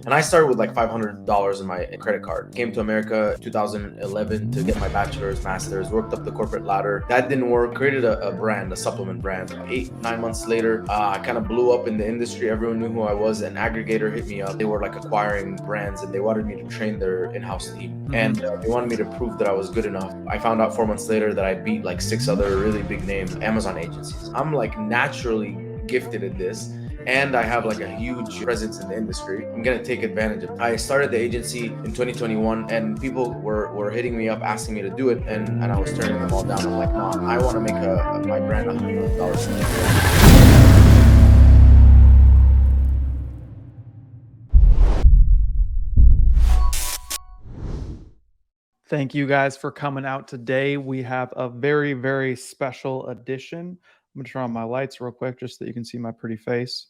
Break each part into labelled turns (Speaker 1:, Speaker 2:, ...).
Speaker 1: And I started with like $500 in my credit card. Came to America 2011 to get my bachelor's, master's, worked up the corporate ladder. That didn't work. Created a brand, a supplement brand. 8, 9 months later, I kind of blew up in the industry. Everyone knew who I was. An aggregator hit me up. They were like acquiring brands and they wanted me to train their in-house team. And they wanted me to prove that I was good enough. I found out 4 months later that I beat like 6 other really big name Amazon agencies. I'm like naturally gifted at this, and I have like a huge presence in the industry. I'm gonna take advantage of it. I started the agency in 2021, and people were hitting me up asking me to do it, and I was turning them all down. I'm like, no, I want to make my brand $100 million.
Speaker 2: Thank you guys for coming out today. We have a very, very special edition. I'm going to turn on my lights real quick just so that you can see my pretty face.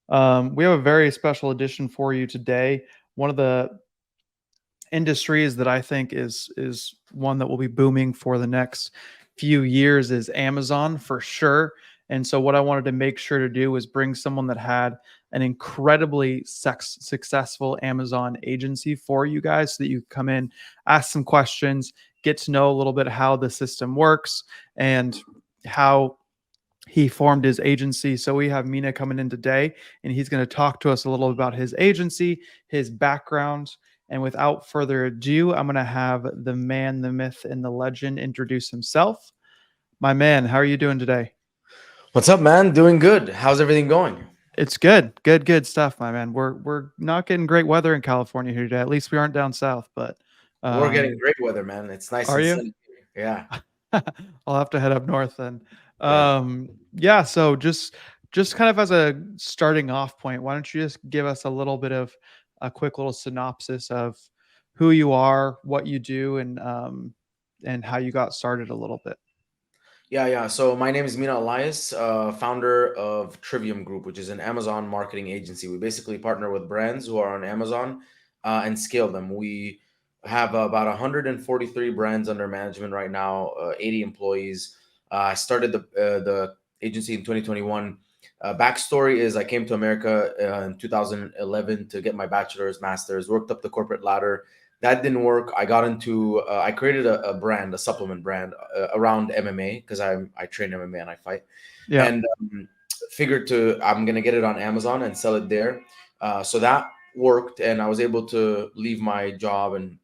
Speaker 2: We have a very special edition for you today. One of the industries that I think is one that will be booming for the next few years is Amazon for sure. And so what I wanted to make sure to do was bring someone that had an incredibly successful Amazon agency for you guys so that you could come in, ask some questions, get to know a little bit how the system works and how he formed his agency. So we have Mina coming in today, and he's going to talk to us a little about his agency, his background. And without further ado, I'm going to have the man, the myth, and the legend introduce himself. My man, how are you doing today?
Speaker 1: What's up, man? Doing good. How's everything going?
Speaker 2: It's good stuff, my man. We're not getting great weather in California here today. At least we aren't down south, but
Speaker 1: We're getting
Speaker 2: um,
Speaker 1: great weather, man. It's nice
Speaker 2: are
Speaker 1: and
Speaker 2: you?
Speaker 1: sunny here. Yeah.
Speaker 2: I'll have to head up north then.
Speaker 1: Yeah.
Speaker 2: Yeah, so just kind of as a starting off point, why don't you just give us a little bit of a quick little synopsis of who you are, what you do, and how you got started a little bit.
Speaker 1: Yeah. So my name is Mina Elias, founder of Trivium Group, which is an Amazon marketing agency. We basically partner with brands who are on Amazon and scale them. We have about 143 brands under management right now, 80 employees. I started the agency in 2021. Backstory is I came to America in 2011 to get my bachelor's, master's, worked up the corporate ladder. That didn't work. I got into I created a brand, a supplement brand around MMA because I train MMA and I fight,
Speaker 2: Yeah.
Speaker 1: and figured I'm gonna get it on Amazon and sell it there. So that worked, and I was able to leave my job and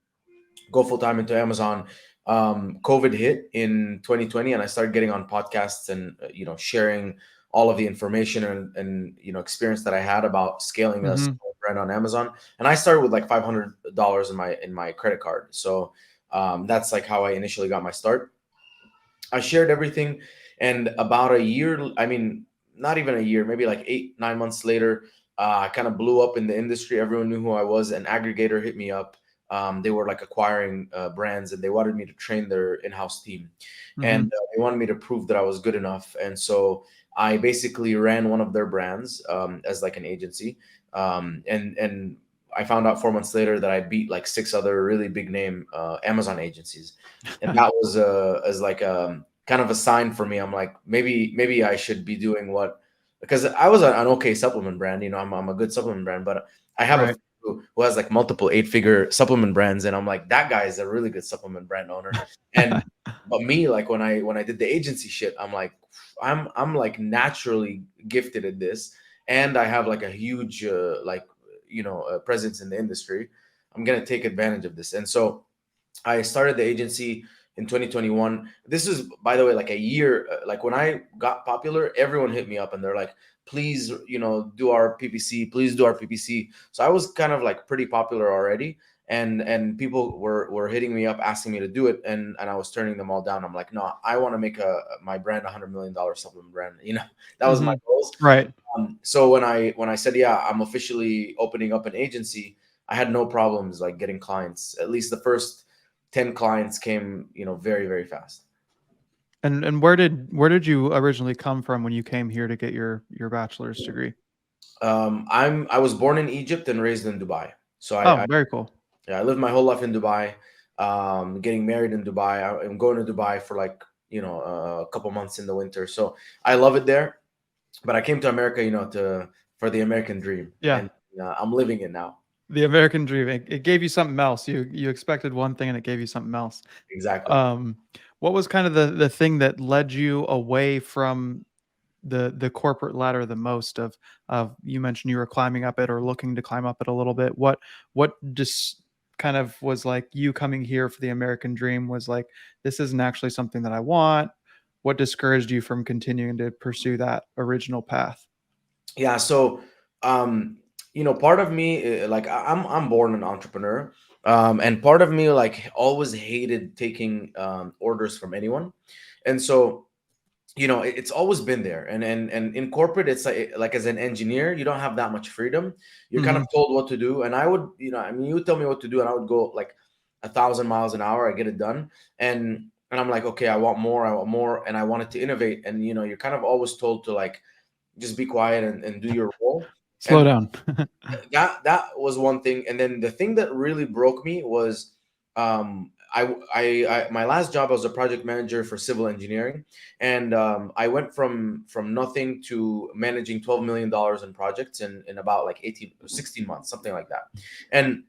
Speaker 1: go full time into Amazon. COVID hit in 2020, and I started getting on podcasts and sharing all of the information and experience that I had about scaling a
Speaker 2: Hmm.
Speaker 1: small brand on Amazon. And I started with like $500 in my credit card, so that's like how I initially got my start. I shared everything, and about a year, I mean, not even a year, maybe like 8, 9 months later, I kind of blew up in the industry. Everyone knew who I was. An aggregator hit me up. They were like acquiring brands, and they wanted me to train their in-house team, and
Speaker 2: Hmm.
Speaker 1: they wanted me to prove that I was good enough. And so I basically ran one of their brands as like an agency, and I found out 4 months later that I beat like 6 other really big name Amazon agencies, and that was as like kind of a sign for me. I'm like, maybe I should be doing what, because I was an okay supplement brand. I'm a good supplement brand, but I have a
Speaker 2: Right.
Speaker 1: friend who has like multiple 8-figure supplement brands, and I'm like, that guy is a really good supplement brand owner. And but me, like when I did the agency shit, I'm like, I'm like naturally gifted at this, and I have like a huge presence in the industry. I'm gonna take advantage of this, and so I started the agency in 2021. This is, by the way, like a year. Like when I got popular, everyone hit me up and they're like, "Please, do our PPC. Please do our PPC." So I was kind of like pretty popular already, and people were hitting me up asking me to do it, and I was turning them all down. I'm like, no, I want to make my brand $100 million supplement brand. That was my
Speaker 2: Hmm.
Speaker 1: goals.
Speaker 2: Right.
Speaker 1: So when I said, yeah, I'm officially opening up an agency, I had no problems like getting clients. At least the first 10 clients came, very, very fast.
Speaker 2: And where did you originally come from when you came here to get your bachelor's degree?
Speaker 1: I was born in Egypt and raised in Dubai. So
Speaker 2: Oh, very cool.
Speaker 1: yeah, I lived my whole life in Dubai. Getting married in Dubai. I'm going to Dubai for like, a couple months in the winter. So I love it there. But I came to America, to for the American dream,
Speaker 2: Yeah.
Speaker 1: and I'm living it now.
Speaker 2: The American dream. It gave you something else. You expected one thing and it gave you something else.
Speaker 1: Exactly.
Speaker 2: Um, what was kind of the thing that led you away from the corporate ladder the most? Of you mentioned you were climbing up it or looking to climb up it a little bit. What just kind of was like you coming here for the American dream was like, this isn't actually something that I want? What discouraged you from continuing to pursue that original path?
Speaker 1: Yeah. So, part of me, like I'm born an entrepreneur, and part of me like always hated taking orders from anyone, and so it's always been there. And in corporate, it's like as an engineer, you don't have that much freedom. You're kind of
Speaker 2: Hmm.
Speaker 1: told what to do, and I would, I mean, you would tell me what to do, and I would go like 1,000 miles an hour. I get it done, and I'm like, okay, I want more, and I wanted to innovate. And you're kind of always told to like just be quiet and do your role.
Speaker 2: Slow
Speaker 1: And
Speaker 2: down.
Speaker 1: that was one thing. And then the thing that really broke me was my last job, I was a project manager for civil engineering, and I went from nothing to managing $12 million in projects in about like 18 or 16 months, something like that. And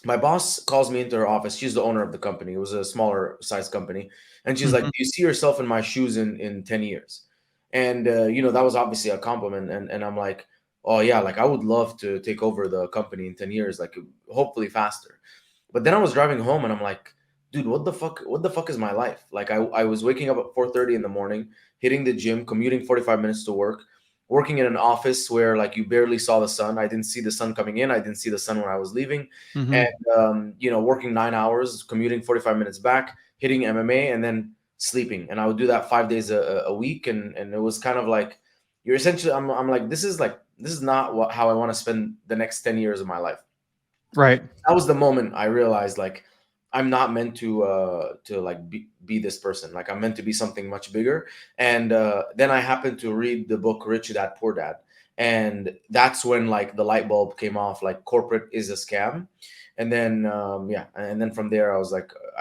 Speaker 1: my boss calls me into her office. She's the owner of the company. It was a smaller size company, and she's like,
Speaker 2: Mhm.
Speaker 1: "Do you see yourself in my shoes in 10 years?" And that was obviously a compliment. And I'm like, "Oh yeah, like I would love to take over the company in 10 years, like hopefully faster." But then I was driving home, and I'm like, "Dude, what the fuck? What the fuck is my life?" Like I was waking up at 4:30 in the morning, hitting the gym, commuting 45 minutes to work, working in an office where like you barely saw the sun. I didn't see the sun coming in. I didn't see the sun when I was leaving, and
Speaker 2: Mhm.
Speaker 1: working 9 hours, commuting 45 minutes back, hitting MMA, and then sleeping. And I would do that 5 days a week, and it was kind of like you're essentially. I'm like this is not how I want to spend the next 10 years of my life.
Speaker 2: Right.
Speaker 1: That was the moment I realized like I'm not meant to like be this person. Like I'm meant to be something much bigger. And then I happened to read the book Rich Dad Poor Dad, and that's when like the light bulb came off. Like corporate is a scam. And then yeah, and then from there I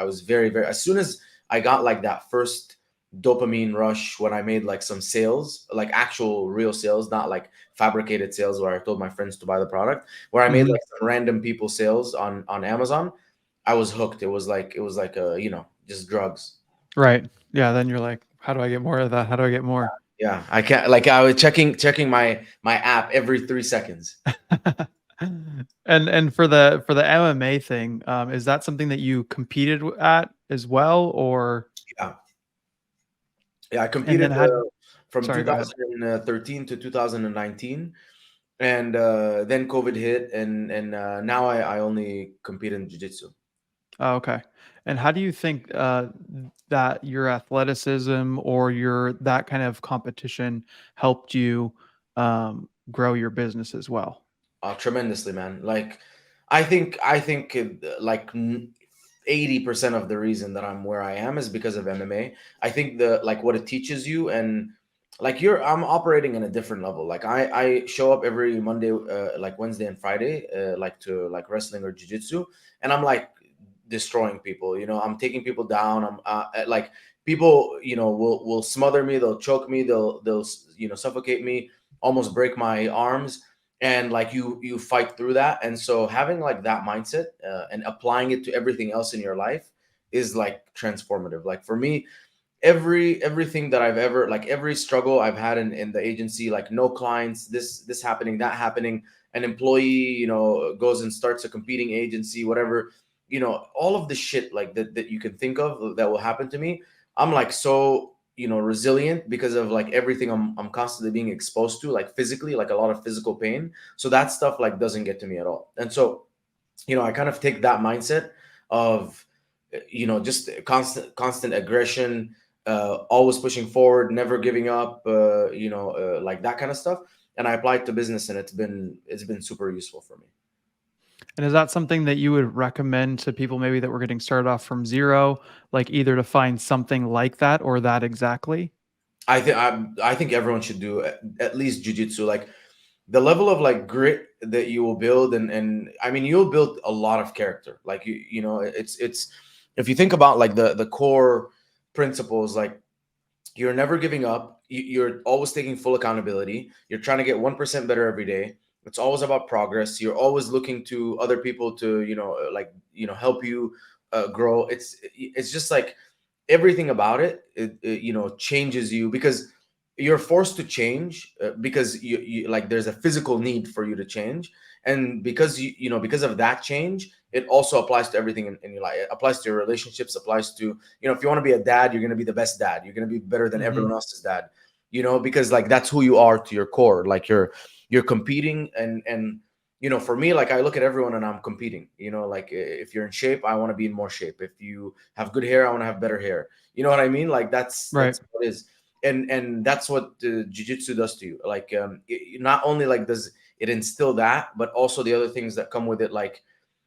Speaker 1: was very as soon as I got like that first dopamine rush when I made like some sales, like actual real sales, not like fabricated sales where I told my friends to buy the product, where I made
Speaker 2: Mhm.
Speaker 1: like some random people sales on Amazon. I was hooked. It was like just drugs.
Speaker 2: Right. Yeah, then you're like, "How do I get more of that? How do I get more?"
Speaker 1: Yeah, I can't like I was checking my app every 3 seconds.
Speaker 2: And for the MMA thing, is that something that you competed at as well, or
Speaker 1: Yeah, yeah. I
Speaker 2: and then
Speaker 1: competed
Speaker 2: had
Speaker 1: from
Speaker 2: sorry, go ahead.
Speaker 1: 2013 to 2019, and then COVID hit, and now I only compete in jiu-jitsu.
Speaker 2: Oh, okay. And how do you think that your athleticism or your that kind of competition helped you grow your business as well?
Speaker 1: Tremendously, man. Like, I think 80% of the reason that I'm where I am is because of MMA. I think the like what it teaches you, and like I'm operating in a different level. Like I show up every Monday, like Wednesday and Friday, like to like wrestling or jiu-jitsu, and I'm like destroying people. I'm taking people down. I'm like people, will smother me, they'll choke me, they'll suffocate me, almost break my arms, and like you fight through that. And so having like that mindset and applying it to everything else in your life is like transformative. Like for me, everything that I've ever, like every struggle I've had in the agency, like no clients, this happening, that happening, an employee goes and starts a competing agency, whatever, all of the shit like that you can think of that will happen to me. I'm like so resilient because of like everything I'm constantly being exposed to, like physically, like a lot of physical pain. So that stuff like doesn't get to me at all. And so I kind of take that mindset of just constant aggression, always pushing forward, never giving up, like that kind of stuff, and I apply it to business, and it's been super useful for me.
Speaker 2: And is that something that you would recommend to people maybe that were getting started off from zero, like either to find something like that or that exactly?
Speaker 1: I think everyone should do at least jujitsu. Like the level of like grit that you will build, and I mean you'll build a lot of character. Like it's if you think about like the core principles, like you're never giving up. You're always taking full accountability. You're trying to get 1% better every day. It's always about progress. You're always looking to other people to, like, help you grow. It's just like everything about it changes you, because you're forced to change, because you like there's a physical need for you to change. And because because of that change, it also applies to everything in your life. It applies to your relationships, applies to, if you want to be a dad, you're going to be the best dad, you're going to be better than
Speaker 2: Hmm.
Speaker 1: everyone else's dad, because like that's who you are to your core. Like you're competing, and for me, like I look at everyone and I'm competing. Like if you're in shape, I want to be in more shape. If you have good hair, I want to have better hair. You know what I mean? Like
Speaker 2: Right.
Speaker 1: that's what it is. And that's what jiu-jitsu does to you. Like not only like does it instill that, but also the other things that come with it. Like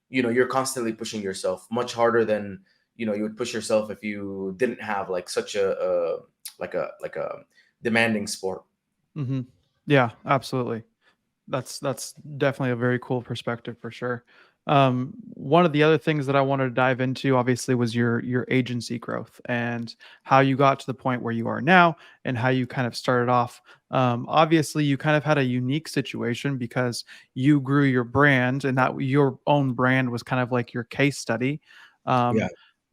Speaker 1: you're constantly pushing yourself much harder than you would push yourself if you didn't have like such a demanding sport.
Speaker 2: Hmm. Yeah, absolutely. That's definitely a very cool perspective for sure. One of the other things that I wanted to dive into, obviously, was your agency growth and how you got to the point where you are now, and how you kind of started off. Obviously, you kind of had a unique situation because you grew your brand, and that your own brand was kind of like your case study.
Speaker 1: Yeah.
Speaker 2: Um,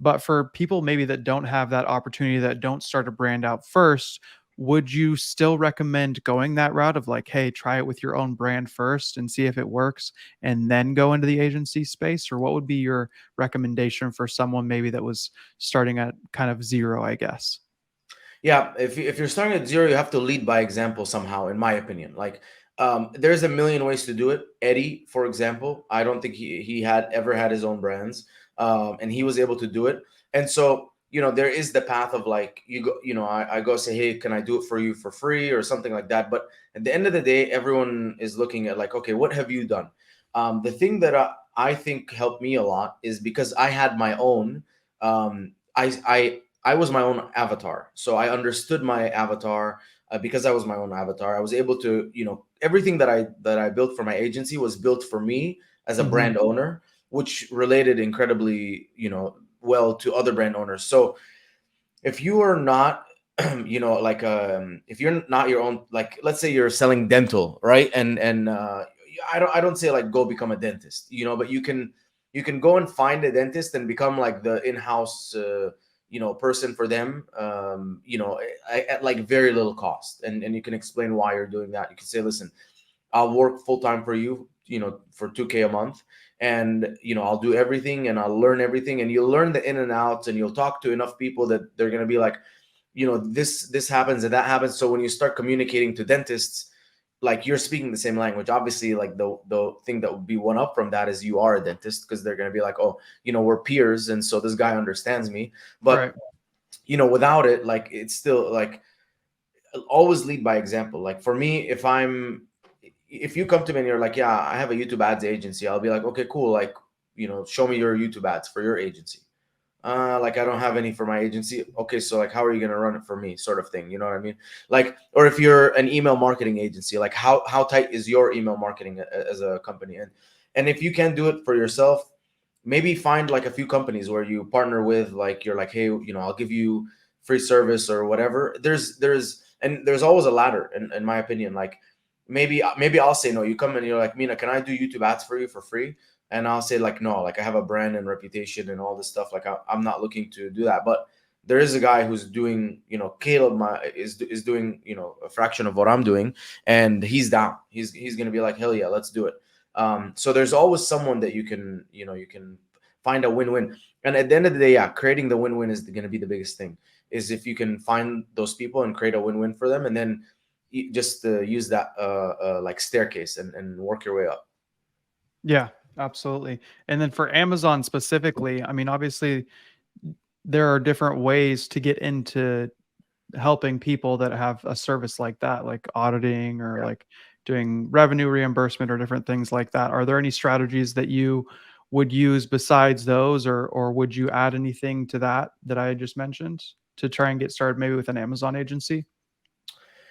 Speaker 2: but for people maybe that don't have that opportunity, that don't start a brand out first, would you still recommend going that route of like, hey, try it with your own brand first and see if it works, and then go into the agency space? Or what would be your recommendation for someone maybe that was starting at kind of zero, I guess?
Speaker 1: Yeah, if you're starting at zero, you have to lead by example somehow, in my opinion. Like, there's a million ways to do it. Eddie, for example, I don't think he had ever had his own brands, and he was able to do it. And so, there is the path of like you go, I go say, hey, can I do it for you for free or something like that? But at the end of the day, everyone is looking at like, okay, what have you done? The thing that I think helped me a lot is because I had my own. I was my own avatar, so I understood my avatar. Because I was my own avatar, I was able to, everything that I built for my agency was built for me as a
Speaker 2: Hmm.
Speaker 1: brand owner, which related incredibly, well to other brand owners. So if you are not like if you're not your own, like let's say you're selling dental, right? And I don't say like go become a dentist, but you can go and find a dentist and become like the in-house person for them, at like very little cost. And you can explain why you're doing that. You can say, listen, I'll work full time for you, for 2K a month. And, I'll do everything and I'll learn everything. And you'll learn the in and outs, and you'll talk to enough people that they're going to be like, this happens and that happens. So when you start communicating to dentists, like you're speaking the same language. Obviously, like the thing that would be one up from that is you are a dentist, because they're going to be like, oh, we're peers. And so this guy understands me. But,
Speaker 2: Right.
Speaker 1: without it, like it's still like always lead by example. Like for me, if you come to me and you're like, yeah, I have a YouTube ads agency, I'll be like, okay, cool. Like, show me your YouTube ads for your agency. Like I don't have any for my agency. Okay, so like how are you gonna run it for me, sort of thing. You know what I mean? Like, or if you're an email marketing agency, like how tight is your email marketing as a company? And if you can't do it for yourself, maybe find like a few companies where you partner with, like you're like, hey, I'll give you free service or whatever. There's always a ladder, in my opinion. Like maybe I'll say no. You come and you're like, Mina, can I do YouTube ads for you for free? And I'll say like, no, like I have a brand and reputation and all this stuff. Like I'm not looking to do that. But there is a guy who's doing, Caleb is doing, a fraction of what I'm doing, and he's down. He's gonna be like, hell yeah, let's do it. So there's always someone that you can find a win-win. And at the end of the day, yeah, creating the win-win is going to be the biggest thing. Is if you can find those people and create a win-win for them, and then just use that like staircase and work your way up.
Speaker 2: Yeah, absolutely. And then for Amazon specifically, I mean, obviously, there are different ways to get into helping people that have a service like that, like auditing or
Speaker 1: Yeah.
Speaker 2: like doing revenue reimbursement or different things like that. Are there any strategies that you would use besides those, or would you add anything to that I just mentioned to try and get started maybe with an Amazon agency?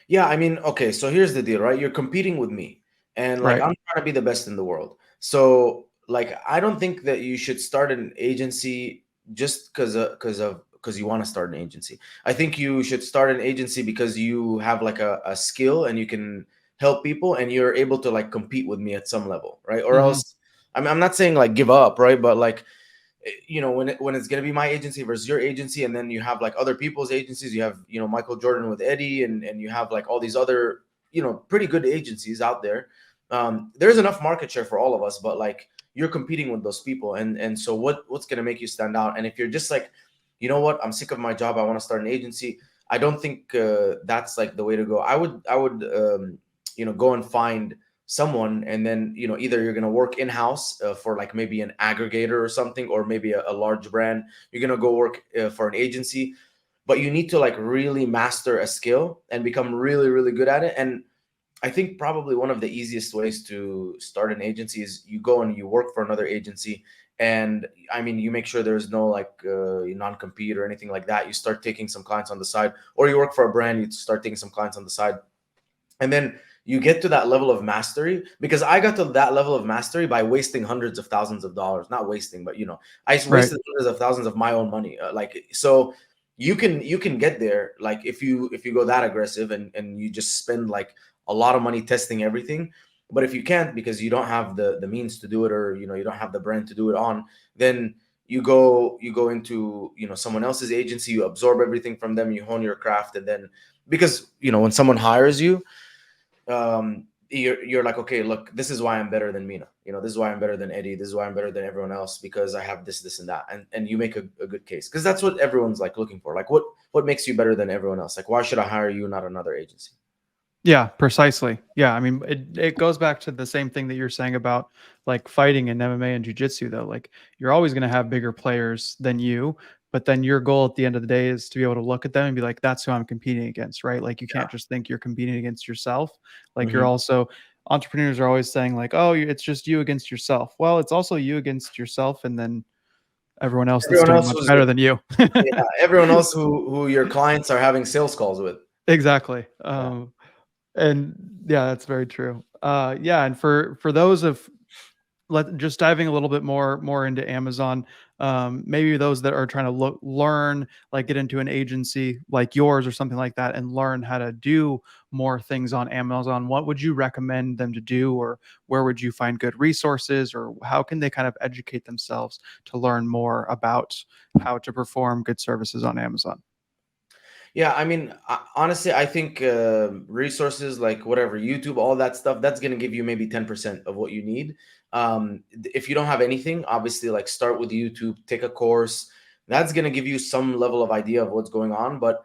Speaker 1: Yeah, I mean, okay, so here's the deal, right? You're competing with me, and like
Speaker 2: Right.
Speaker 1: I'm trying to be the best in the world. So, like, I don't think that you should start an agency just because you want to start an agency. I think you should start an agency because you have like a skill, and you can help people, and you're able to like compete with me at some level, right? Or
Speaker 2: Hmm.
Speaker 1: else, I mean, I'm not saying like give up, right? But like, when it's gonna be my agency versus your agency, and then you have like other people's agencies. You have Michael Jordan with Eddie, and you have like all these other pretty good agencies out there. There's enough market share for all of us, but like you're competing with those people, and so what's gonna make you stand out? And if you're just like, what, I'm sick of my job, I want to start an agency. I don't think that's like the way to go. I would go and find someone, and then either you're going to work in house for like maybe an aggregator or something, or maybe a large brand. You're going to go work for an agency, but you need to like really master a skill and become really really good at it. And I think probably one of the easiest ways to start an agency is you go and you work for another agency. And I mean, you make sure there's no like non-compete or anything like that. You start taking some clients on the side, or you work for a brand, you start taking some clients on the side, and then you get to that level of mastery. Because I got to that level of mastery by wasting hundreds of thousands of dollars. Not wasting, but I just
Speaker 2: Right.
Speaker 1: wasted hundreds of thousands of my own money. Like, so you can get there, like if you go that aggressive, and you just spend like a lot of money testing everything. But if you can't, because you don't have the means to do it, or you don't have the brand to do it on, then you go into someone else's agency, you absorb everything from them, you hone your craft. And then, because when someone hires you, you're like, okay, look, this is why I'm better than Mina. This is why I'm better than Eddie. This is why I'm better than everyone else, because I have this, and that. And you make a good case, because that's what everyone's like looking for. Like, what makes you better than everyone else? Like, why should I hire you, not another agency?
Speaker 2: Yeah, precisely. Yeah, I mean, it goes back to the same thing that you're saying about like fighting in MMA and jiu-jitsu though. Like you're always going to have bigger players than you, but then your goal at the end of the day is to be able to look at them and be like, that's who I'm competing against, right? Like you can't just think you're competing against yourself. Like you're
Speaker 1: Hmm.
Speaker 2: also entrepreneurs are always saying like, oh, it's just you against yourself. Well, it's also you against yourself and then everyone else that's
Speaker 1: Everyone
Speaker 2: doing
Speaker 1: else
Speaker 2: much
Speaker 1: who's
Speaker 2: better than you.
Speaker 1: Yeah, everyone else who your clients are having sales calls with.
Speaker 2: Exactly.
Speaker 1: Yeah.
Speaker 2: And yeah, that's very true. Yeah, and for those of just diving a little bit more into Amazon, maybe those that are trying to learn, like get into an agency like yours or something like that, and learn how to do more things on Amazon. What would you recommend them to do, or where would you find good resources, or how can they kind of educate themselves to learn more about how to perform good services on Amazon?
Speaker 1: Yeah, I mean, honestly, I think resources like whatever, YouTube, all that stuff, that's going to give you maybe 10% of what you need. If you don't have anything, obviously, like start with YouTube, take a course. That's going to give you some level of idea of what's going on. But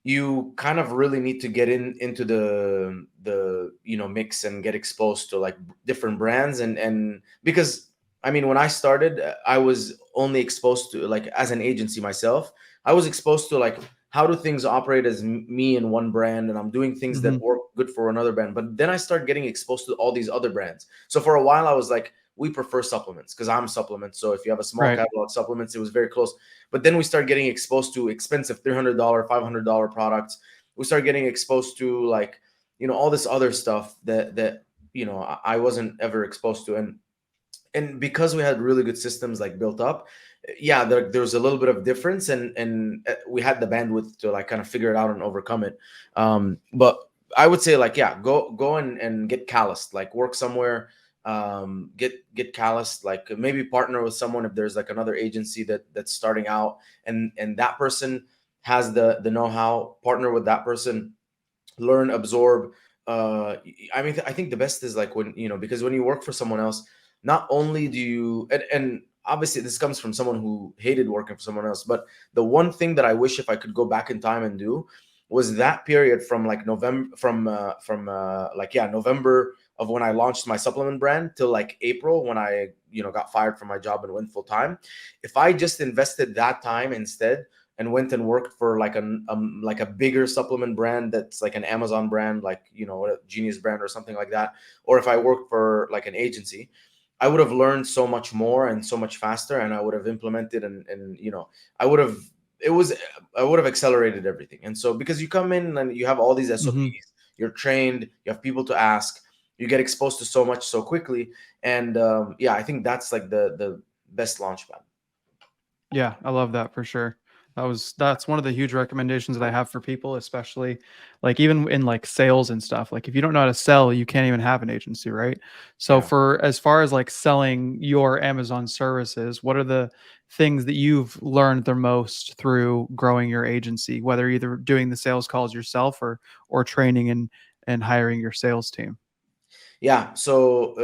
Speaker 1: you kind of really need to get into the mix and get exposed to like different brands. And because I mean, when I started, I was only exposed to, like, as an agency myself, I was exposed to like how do things operate as me in one brand, and I'm doing things that
Speaker 2: Hmm.
Speaker 1: work good for another brand. But then I started getting exposed to all these other brands. So for a while I was like, we prefer supplements because I'm supplements, so if you have a small
Speaker 2: Right.
Speaker 1: catalog supplements, it was very close. But then we start getting exposed to expensive $300, $500 products. We start getting exposed to like, all this other stuff that I wasn't ever exposed to. And because we had really good systems like built up, yeah, there was a little bit of difference, and we had the bandwidth to like kind of figure it out and overcome it. But I would say, like, yeah, go and get calloused, like work somewhere, get calloused, like maybe partner with someone if there's like another agency that's starting out, and that person has the know-how. Partner with that person, learn, absorb. I mean, I think the best is like when, because when you work for someone else, not only do you, and obviously this comes from someone who hated working for someone else, but the one thing that I wish if I could go back in time and do was that period from like November, from like, yeah, November of when I launched my supplement brand till like April when I got fired from my job and went full time. If I just invested that time instead and went and worked for like a bigger supplement brand that's like an Amazon brand, like a Genius brand or something like that, or if I worked for like an agency, I would have learned so much more and so much faster, and I would have implemented, and I would have it was I would have accelerated everything. And so, because you come in and you have all these
Speaker 2: Hmm.
Speaker 1: SOPs, you're trained, you have people to ask, you get exposed to so much so quickly. And yeah, I think that's like the best launch pad.
Speaker 2: Yeah, I love that for sure. That's one of the huge recommendations that I have for people, especially like even in like sales and stuff. Like if you don't know how to sell, you can't even have an agency, right? So
Speaker 1: Yeah.
Speaker 2: for as far as like selling your Amazon services, what are the things that you've learned the most through growing your agency, whether either doing the sales calls yourself or training and hiring your sales team?
Speaker 1: Yeah, so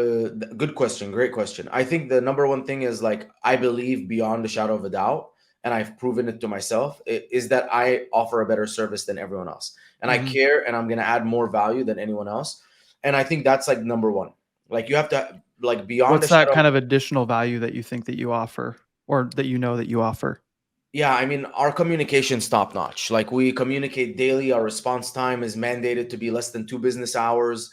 Speaker 1: good question, great question. I think the number one thing is like I believe beyond a shadow of a doubt, and I've proven it to myself, is that I offer a better service than everyone else, and I
Speaker 2: Hmm.
Speaker 1: care, and I'm gonna add more value than anyone else, and I think that's like number one. Like you have to like beyond a
Speaker 2: What's that
Speaker 1: shadow.
Speaker 2: kind of additional value that you think that you offer or that you know that you offer?
Speaker 1: Yeah, I mean, our communication's top notch. Like we communicate daily. Our response time is mandated to be less than 2 business hours.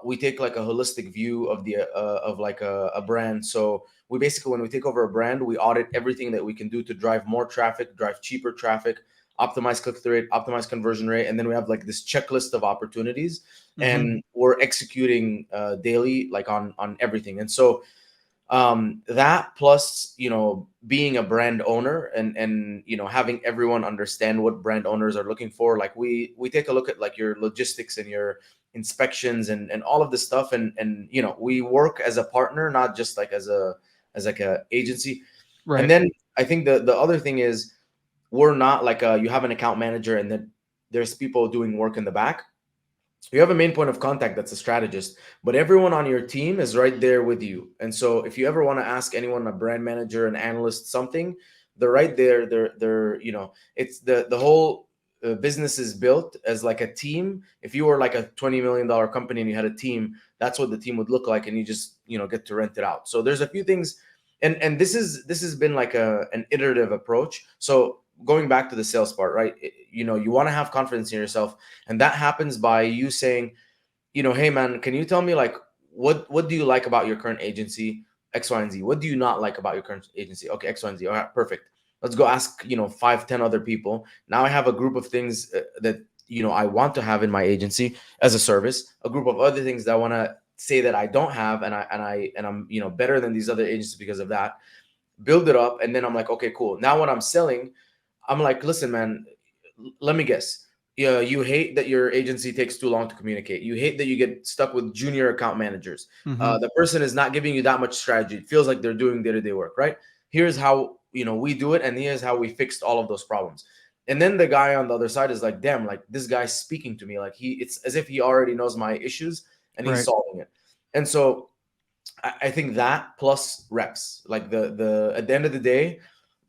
Speaker 1: We take like a holistic view of the of like a brand. So we basically, when we take over a brand, we audit everything that we can do to drive more traffic, drive cheaper traffic, optimize click-through rate, optimize conversion rate, and then we have like this checklist of opportunities,
Speaker 2: Hmm.
Speaker 1: and we're executing daily, like on everything. And so that plus being a brand owner and having everyone understand what brand owners are looking for, like we take a look at like your logistics and your inspections and all of this stuff, and we work as a partner, not just like as like a agency. And
Speaker 2: Right.
Speaker 1: then I think the other thing is we're not like you have an account manager and then there's people doing work in the back. You have a main point of contact that's a strategist, but everyone on your team is right there with you. And so if you ever want to ask anyone, a brand manager, an analyst, something, they're right there. They're it's the whole business is built as like a team. If you were like a $20 million company and you had a team, that's what the team would look like, and you just get to rent it out. So there's a few things, and this has been like an iterative approach. So going back to the sales part, right? You want to have confidence in yourself, and that happens by you saying, hey man, can you tell me like what do you like about your current agency? X, Y, and Z. What do you not like about your current agency? Okay, X, Y, and Z. All right, perfect. Let's go ask 5, 10 other people. Now I have a group of things that I want to have in my agency as a service. A group of other things that I want to say that I don't have, and I'm better than these other agencies because of that. Build it up, and then I'm like, okay, cool. Now when I'm selling, I'm like, listen, man, let me guess. Yeah, you hate that your agency takes too long to communicate. You hate that you get stuck with junior account managers.
Speaker 2: Hmm.
Speaker 1: The person is not giving you that much strategy. It feels like they're doing day-to-day work, right? Here's how we do it, and here's how we fixed all of those problems. And then the guy on the other side is like, damn, like this guy's speaking to me. Like it's as if he already knows my issues and he's
Speaker 2: Right.
Speaker 1: solving it. And so I think that plus reps, like the at the end of the day,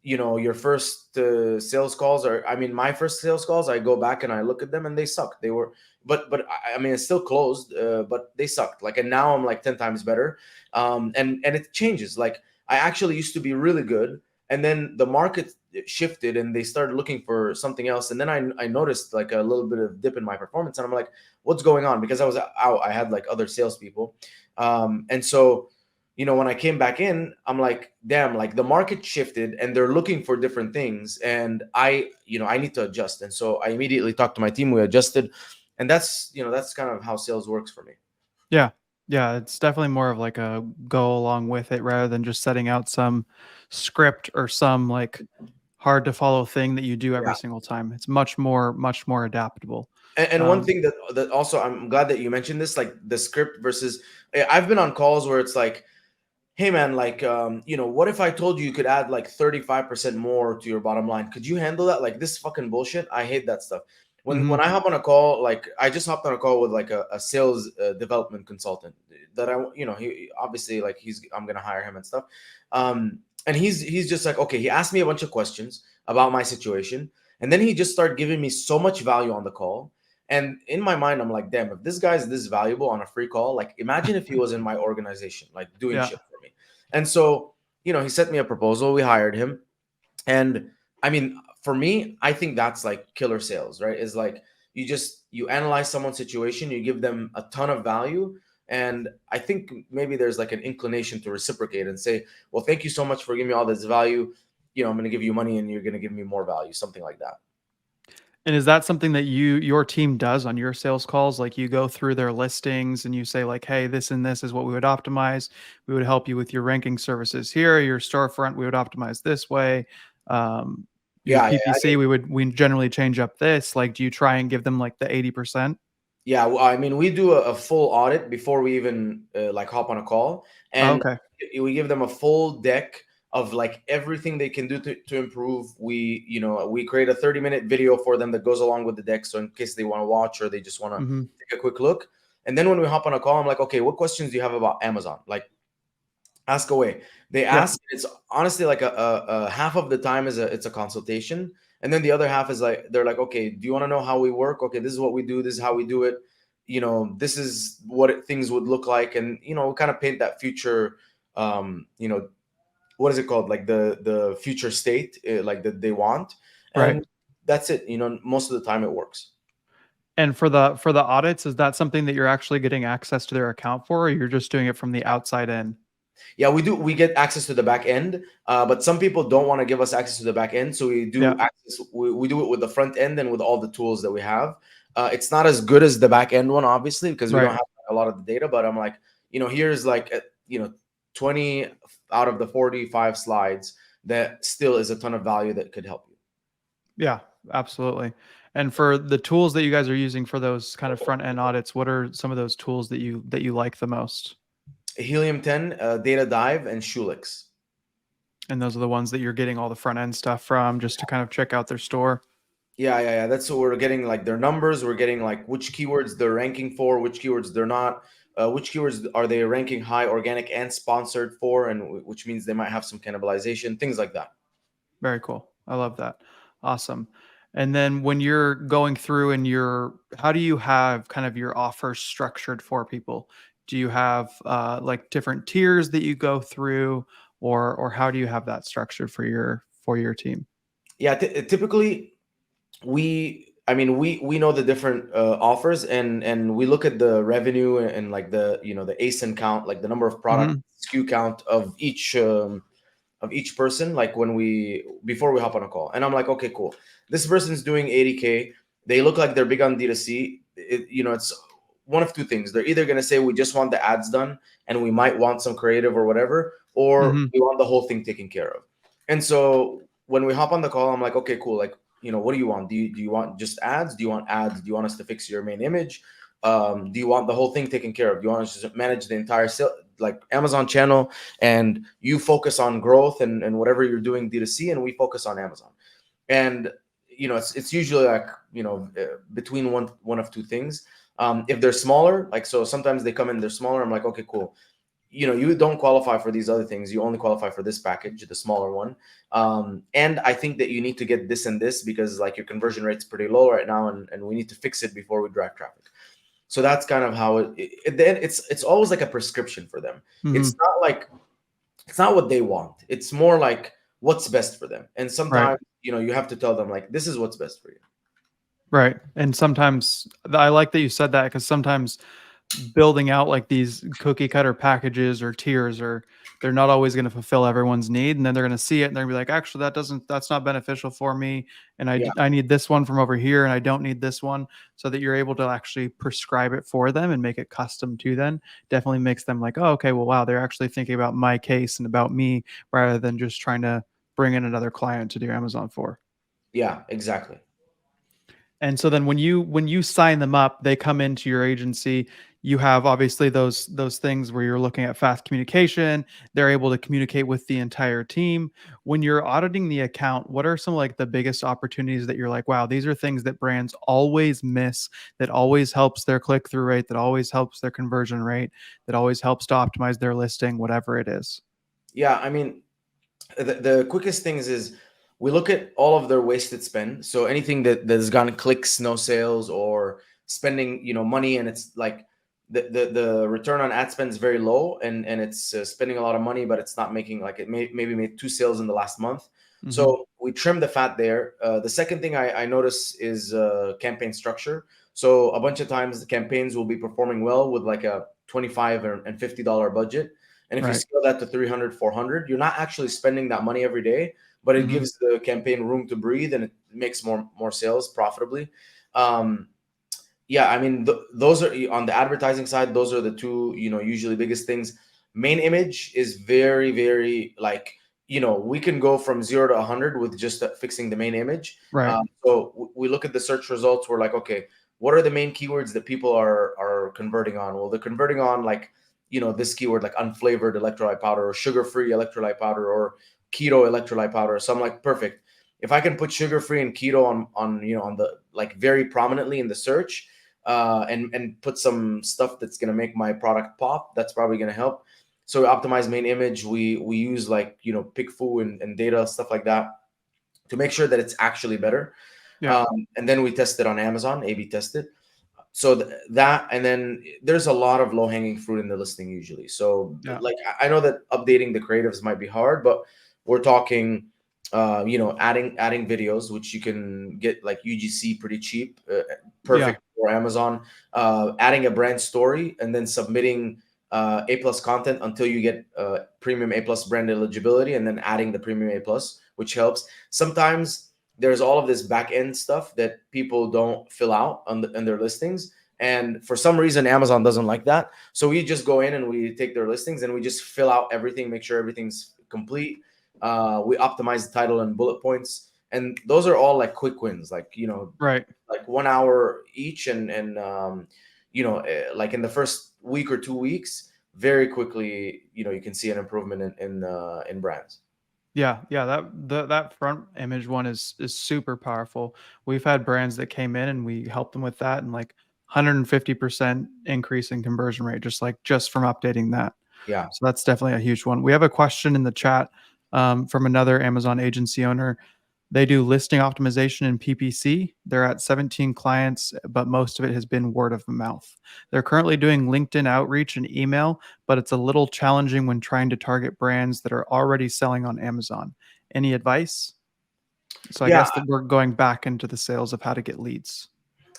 Speaker 1: your first sales calls are, I mean, my first sales calls, I go back and I look at them and they suck. They were, but I mean, it's still closed, but they sucked. Like, and now I'm like 10 times better. And it changes. Like, I actually used to be really good, and then the market shifted and they started looking for something else. And then I noticed like a little bit of dip in my performance, and I'm like, what's going on? Because I was out, I had like other salespeople. And so when I came back in, I'm like, damn, like the market shifted and they're looking for different things. And I need to adjust. And so I immediately talked to my team. We adjusted. And that's kind of how sales works for me.
Speaker 2: Yeah. Yeah, it's definitely more of like a go along with it rather than just setting out some script or some like hard to follow thing that you do every
Speaker 1: Yeah.
Speaker 2: single time. It's much more adaptable.
Speaker 1: And one
Speaker 2: Um,
Speaker 1: thing that also, I'm glad that you mentioned this, like the script versus, I've been on calls where it's like, hey man, like what if I told you could add like 35% more to your bottom line? Could you handle that? Like this fucking bullshit. I hate that stuff. When
Speaker 2: mhm,
Speaker 1: I hop on a call, like I just hopped on a call with like a sales development consultant that he obviously, like, I'm gonna hire him and stuff. And he's just like, okay, he asked me a bunch of questions about my situation, and then he just started giving me so much value on the call. And in my mind, I'm like, damn, if this guy's this valuable on a free call, like imagine if he was in my organization, like doing
Speaker 2: yeah.
Speaker 1: shit for me. And so, he sent me a proposal, we hired him. And I mean, for me, I think that's like killer sales, right? Is like you analyze someone's situation, you give them a ton of value. And I think maybe there's like an inclination to reciprocate and say, well, thank you so much for giving me all this value. I'm going to give you money and you're going to give me more value, something like that.
Speaker 2: And is that something that your team does on your sales calls? Like you go through their listings and you say like, "Hey, this and this is what we would optimize. We would help you with your ranking services here. Your storefront, we would optimize this way." Um, You
Speaker 1: Yeah, yeah, I
Speaker 2: PPC,
Speaker 1: mean,
Speaker 2: we generally change up this. Like, do you try and give them like the 80%?
Speaker 1: yeah. I mean, we do a full audit before we even like hop on a call,
Speaker 2: Oh,
Speaker 1: and
Speaker 2: okay.
Speaker 1: we give them a full deck of like everything they can do to improve. We create a 30-minute video for them that goes along with the deck, so in case they want to watch or they just want to
Speaker 2: Hmm.
Speaker 1: take a quick look. And then when we hop on a call, I'm like, okay, what questions do you have about Amazon? Like, ask away. They
Speaker 2: Yeah.
Speaker 1: ask. It's honestly like a half of the time is it's a consultation, and then the other half is like they're like, okay, do you want to know how we work? Okay, this is what we do. This is how we do it. This is what things would look like, and we kind of paint that future. Um, you know, what is it called? Like the future state, like that they want,
Speaker 2: Right.
Speaker 1: and that's it. Most of the time it works.
Speaker 2: And for the audits, is that something that you're actually getting access to their account for, or you're just doing it from the outside in?
Speaker 1: Yeah, we do. We get access to the back end, but some people don't want to give us access to the back end, so we
Speaker 2: Yeah.
Speaker 1: do access. We do it with the front end and with all the tools that we have. It's not as good as the back end one, obviously, because we don't
Speaker 2: Right.
Speaker 1: have a lot of the data. But I'm like, here's like 20 out of the 45 slides that still is a ton of value that could help you.
Speaker 2: Yeah, absolutely. And for the tools that you guys are using for those kind of front end audits, what are some of those tools that you like the most?
Speaker 1: Helium 10, Data Dive, and Shulix.
Speaker 2: And those are the ones that you're getting all the front end stuff from, just to kind of check out their store.
Speaker 1: Yeah, yeah, yeah. That's what we're getting, like their numbers. We're getting like which keywords they're ranking for, which keywords they're not, which keywords are they ranking high, organic and sponsored for, and which means they might have some cannibalization, things like that.
Speaker 2: Very cool. I love that. Awesome. And then when you're going through and how do you have kind of your offers structured for people? Do you have like different tiers that you go through, or how do you have that structured for your team?
Speaker 1: Yeah, typically I mean we know the different offers, and we look at the revenue and like the ASIN count, like the number of product
Speaker 2: Hmm.
Speaker 1: SKU count of each person, like when we before we hop on a call, and I'm like, okay, cool, this person's doing 80K, they look like they're big on D2C. It's one of two things. They're either going to say we just want the ads done and we might want some creative or whatever, or
Speaker 2: Hmm.
Speaker 1: we want the whole thing taken care of. And so when we hop on the call, I'm like, okay, cool, like, what do you want? Do you want just ads? Do you want ads? Do you want us to fix your main image? Do you want the whole thing taken care of? Do you want us to manage the entire like Amazon channel, and you focus on growth and whatever you're doing D2C, and we focus on Amazon? And it's usually like between one of two things. If they're smaller, like, so sometimes they come in, they're smaller, I'm like, okay, cool, you don't qualify for these other things, you only qualify for this package, the smaller one. And I think that you need to get this and this because like your conversion rate's pretty low right now, and we need to fix it before we drive traffic. So that's kind of how then it's always like a prescription for them.
Speaker 2: Hmm.
Speaker 1: It's not like it's not what they want. It's more like what's best for them. And
Speaker 2: Right.
Speaker 1: sometimes, you have to tell them like this is what's best for you.
Speaker 2: Right. And sometimes I like that you said that, because sometimes building out like these cookie cutter packages or tiers, or they're not always going to fulfill everyone's need, and then they're going to see it and they're going to be like, actually that's not beneficial for me, and
Speaker 1: Yeah.
Speaker 2: I need this one from over here and I don't need this one. So that you're able to actually prescribe it for them and make it custom to them definitely makes them like, oh, okay, well, wow, they're actually thinking about my case and about me, rather than just trying to bring in another client to do Amazon for.
Speaker 1: Yeah, exactly.
Speaker 2: And so then when you sign them up, they come into your agency. You have obviously those things where you're looking at fast communication. They're able to communicate with the entire team. When you're auditing the account, what are some like the biggest opportunities that you're like, wow, these are things that brands always miss, that always helps their click-through rate, that always helps their conversion rate, that always helps to optimize their listing, whatever it is.
Speaker 1: Yeah, I mean, the quickest things is we look at all of their wasted spend. So anything that's gotten clicks, no sales, or spending money, and it's like the return on ad spend is very low, and it's spending a lot of money, but it's not making, like, it maybe made 2 sales in the last month.
Speaker 2: Hmm.
Speaker 1: So we trim the fat there. The second thing I notice is campaign structure. So a bunch of times the campaigns will be performing well with like a $25 and $50 budget, and if you
Speaker 2: Right.
Speaker 1: scale that to 300, 400, you're not actually spending that money every day, but it
Speaker 2: Hmm.
Speaker 1: gives the campaign room to breathe, and it makes more sales profitably. Um, yeah, I mean, those are on the advertising side. Those are the two, usually biggest things. Main image is very, very like we can go from 0 to 100 with just fixing the main image.
Speaker 2: Right.
Speaker 1: So we look at the search results. We're like, okay, what are the main keywords that people are converting on? Well, they're converting on like, this keyword like unflavored electrolyte powder or sugar-free electrolyte powder or keto electrolyte powder. So I'm like, perfect. If I can put sugar-free and keto on the like very prominently in the search, and put some stuff that's gonna make my product pop, that's probably gonna help. So we optimize main image. We use like PickFu and data stuff like that to make sure that it's actually better.
Speaker 2: Yeah.
Speaker 1: And then we test it on Amazon, A/B test it. So that, and then there's a lot of low hanging fruit in the listing usually. So
Speaker 2: Yeah.
Speaker 1: like I know that updating the creatives might be hard, but we're talking, adding videos, which you can get like UGC pretty cheap,
Speaker 2: Yeah.
Speaker 1: perfect for Amazon. Adding a brand story and then submitting A plus content until you get premium A plus brand eligibility, and then adding the premium A plus, which helps. Sometimes there's all of this back end stuff that people don't fill out on their listings. And for some reason, Amazon doesn't like that. So we just go in and we take their listings and we just fill out everything, make sure everything's complete. We optimize the title and bullet points. And those are all like quick wins,
Speaker 2: Right.
Speaker 1: like 1 hour each. Like in the first week or 2 weeks, very quickly, you can see an improvement in brands.
Speaker 2: Yeah, yeah, that front image one is super powerful. We've had brands that came in and we helped them with that, and like 150% increase in conversion rate just from updating that.
Speaker 1: Yeah.
Speaker 2: So that's definitely a huge one. We have a question in the chat from another Amazon agency owner. They do listing optimization in PPC. They're at 17 clients, but most of it has been word of mouth. They're currently doing LinkedIn outreach and email, but it's a little challenging when trying to target brands that are already selling on Amazon. Any advice? So I
Speaker 1: Yeah.
Speaker 2: guess that we're going back into the sales of how to get leads.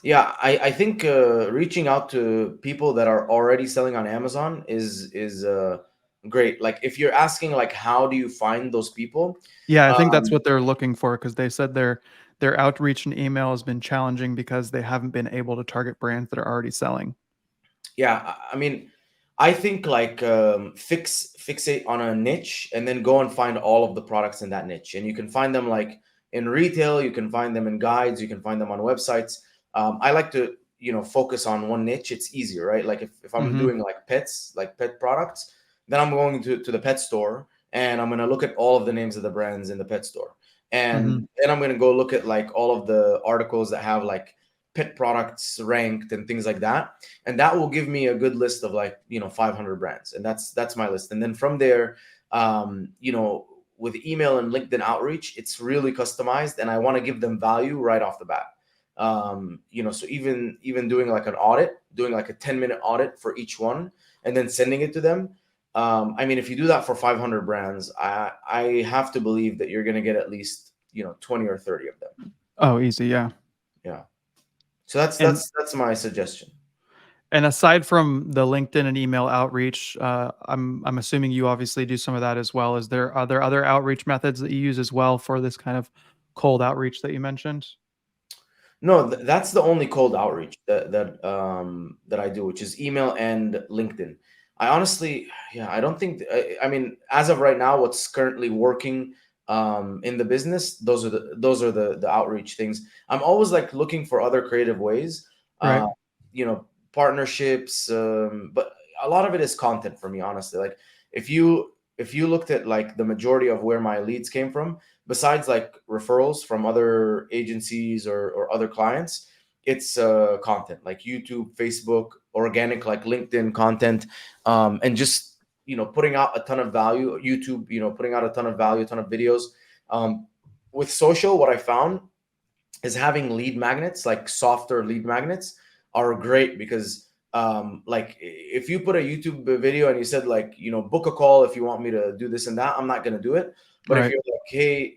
Speaker 1: Yeah, I think reaching out to people that are already selling on Amazon is great. Like if you're asking like how do you find those people?
Speaker 2: Yeah, I think that's
Speaker 1: Um,
Speaker 2: what they're looking for because they said their outreach and email has been challenging because they haven't been able to target brands that are already selling.
Speaker 1: yeah, I mean, I think like fixate on a niche and then go and find all of the products in that niche, and you can find them like in retail, you can find them in guides, you can find them on websites. I like to focus on one niche. It's easier, right? Like if I'm
Speaker 2: Hmm.
Speaker 1: doing like pets, like pet products, then I'm going to the pet store and I'm gonna look at all of the names of the brands in the pet store,
Speaker 2: Hmm.
Speaker 1: and then I'm gonna go look at like all of the articles that have like pet products ranked and things like that, and that will give me a good list of like 500 brands, and that's my list. And then from there, with email and LinkedIn outreach, it's really customized and I want to give them value right off the bat. So even doing like an audit, doing like a 10-minute audit for each one and then sending it to them. I mean, if you do that for 500 brands, I have to believe that you're going to get at least 20 or 30 of them.
Speaker 2: Oh, easy, yeah.
Speaker 1: Yeah. So that's
Speaker 2: And
Speaker 1: that's my suggestion.
Speaker 2: And aside from the LinkedIn and email outreach, I'm assuming you obviously do some of that as well. Is there other outreach methods that you use as well for this kind of cold outreach that you mentioned?
Speaker 1: No, that's the only cold outreach that I do, which is email and LinkedIn. I honestly, yeah, I don't think. I mean, as of right now, what's currently working in the business, those are the outreach things. I'm always like looking for other creative ways,
Speaker 2: Right.
Speaker 1: uh, partnerships, but a lot of it is content for me, honestly. Like if you looked at like the majority of where my leads came from, besides like referrals from other agencies or other clients, it's content like YouTube, Facebook, organic like LinkedIn content, and just putting out a ton of value. YouTube, putting out a ton of value, a ton of videos. With social, what I found is having lead magnets, like softer lead magnets, are great because like if you put a YouTube video and you said like book a call if you want me to do this and that, I'm not going to do it. But if
Speaker 2: Right.
Speaker 1: you're like, hey,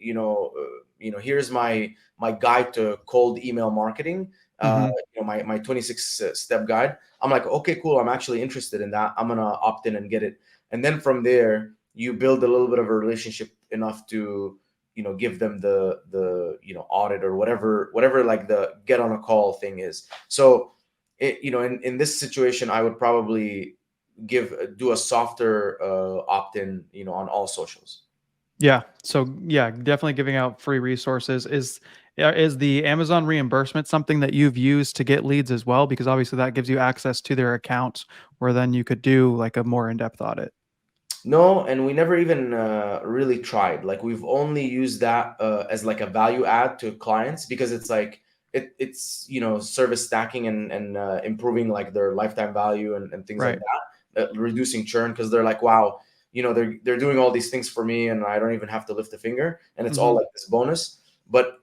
Speaker 1: here's my guide to cold email marketing,
Speaker 2: Hmm.
Speaker 1: my 26 step guide, I'm like, okay, cool, I'm actually interested in that, I'm gonna opt in and get it. And then from there you build a little bit of a relationship enough to give them the audit or whatever like the get on a call thing is. So in this situation I would probably do a softer opt-in on all socials.
Speaker 2: Yeah. So yeah, definitely giving out free resources. Is the Amazon reimbursement something that you've used to get leads as well? Because obviously that gives you access to their accounts where then you could do like a more in-depth audit.
Speaker 1: No, and we never even really tried. Like we've only used that as like a value add to clients because it's like it's service stacking and improving like their lifetime value and things like
Speaker 2: Right.
Speaker 1: that, reducing churn because they're like, wow, they're doing all these things for me and I don't even have to lift a finger and it's all
Speaker 2: Hmm.
Speaker 1: like this bonus. But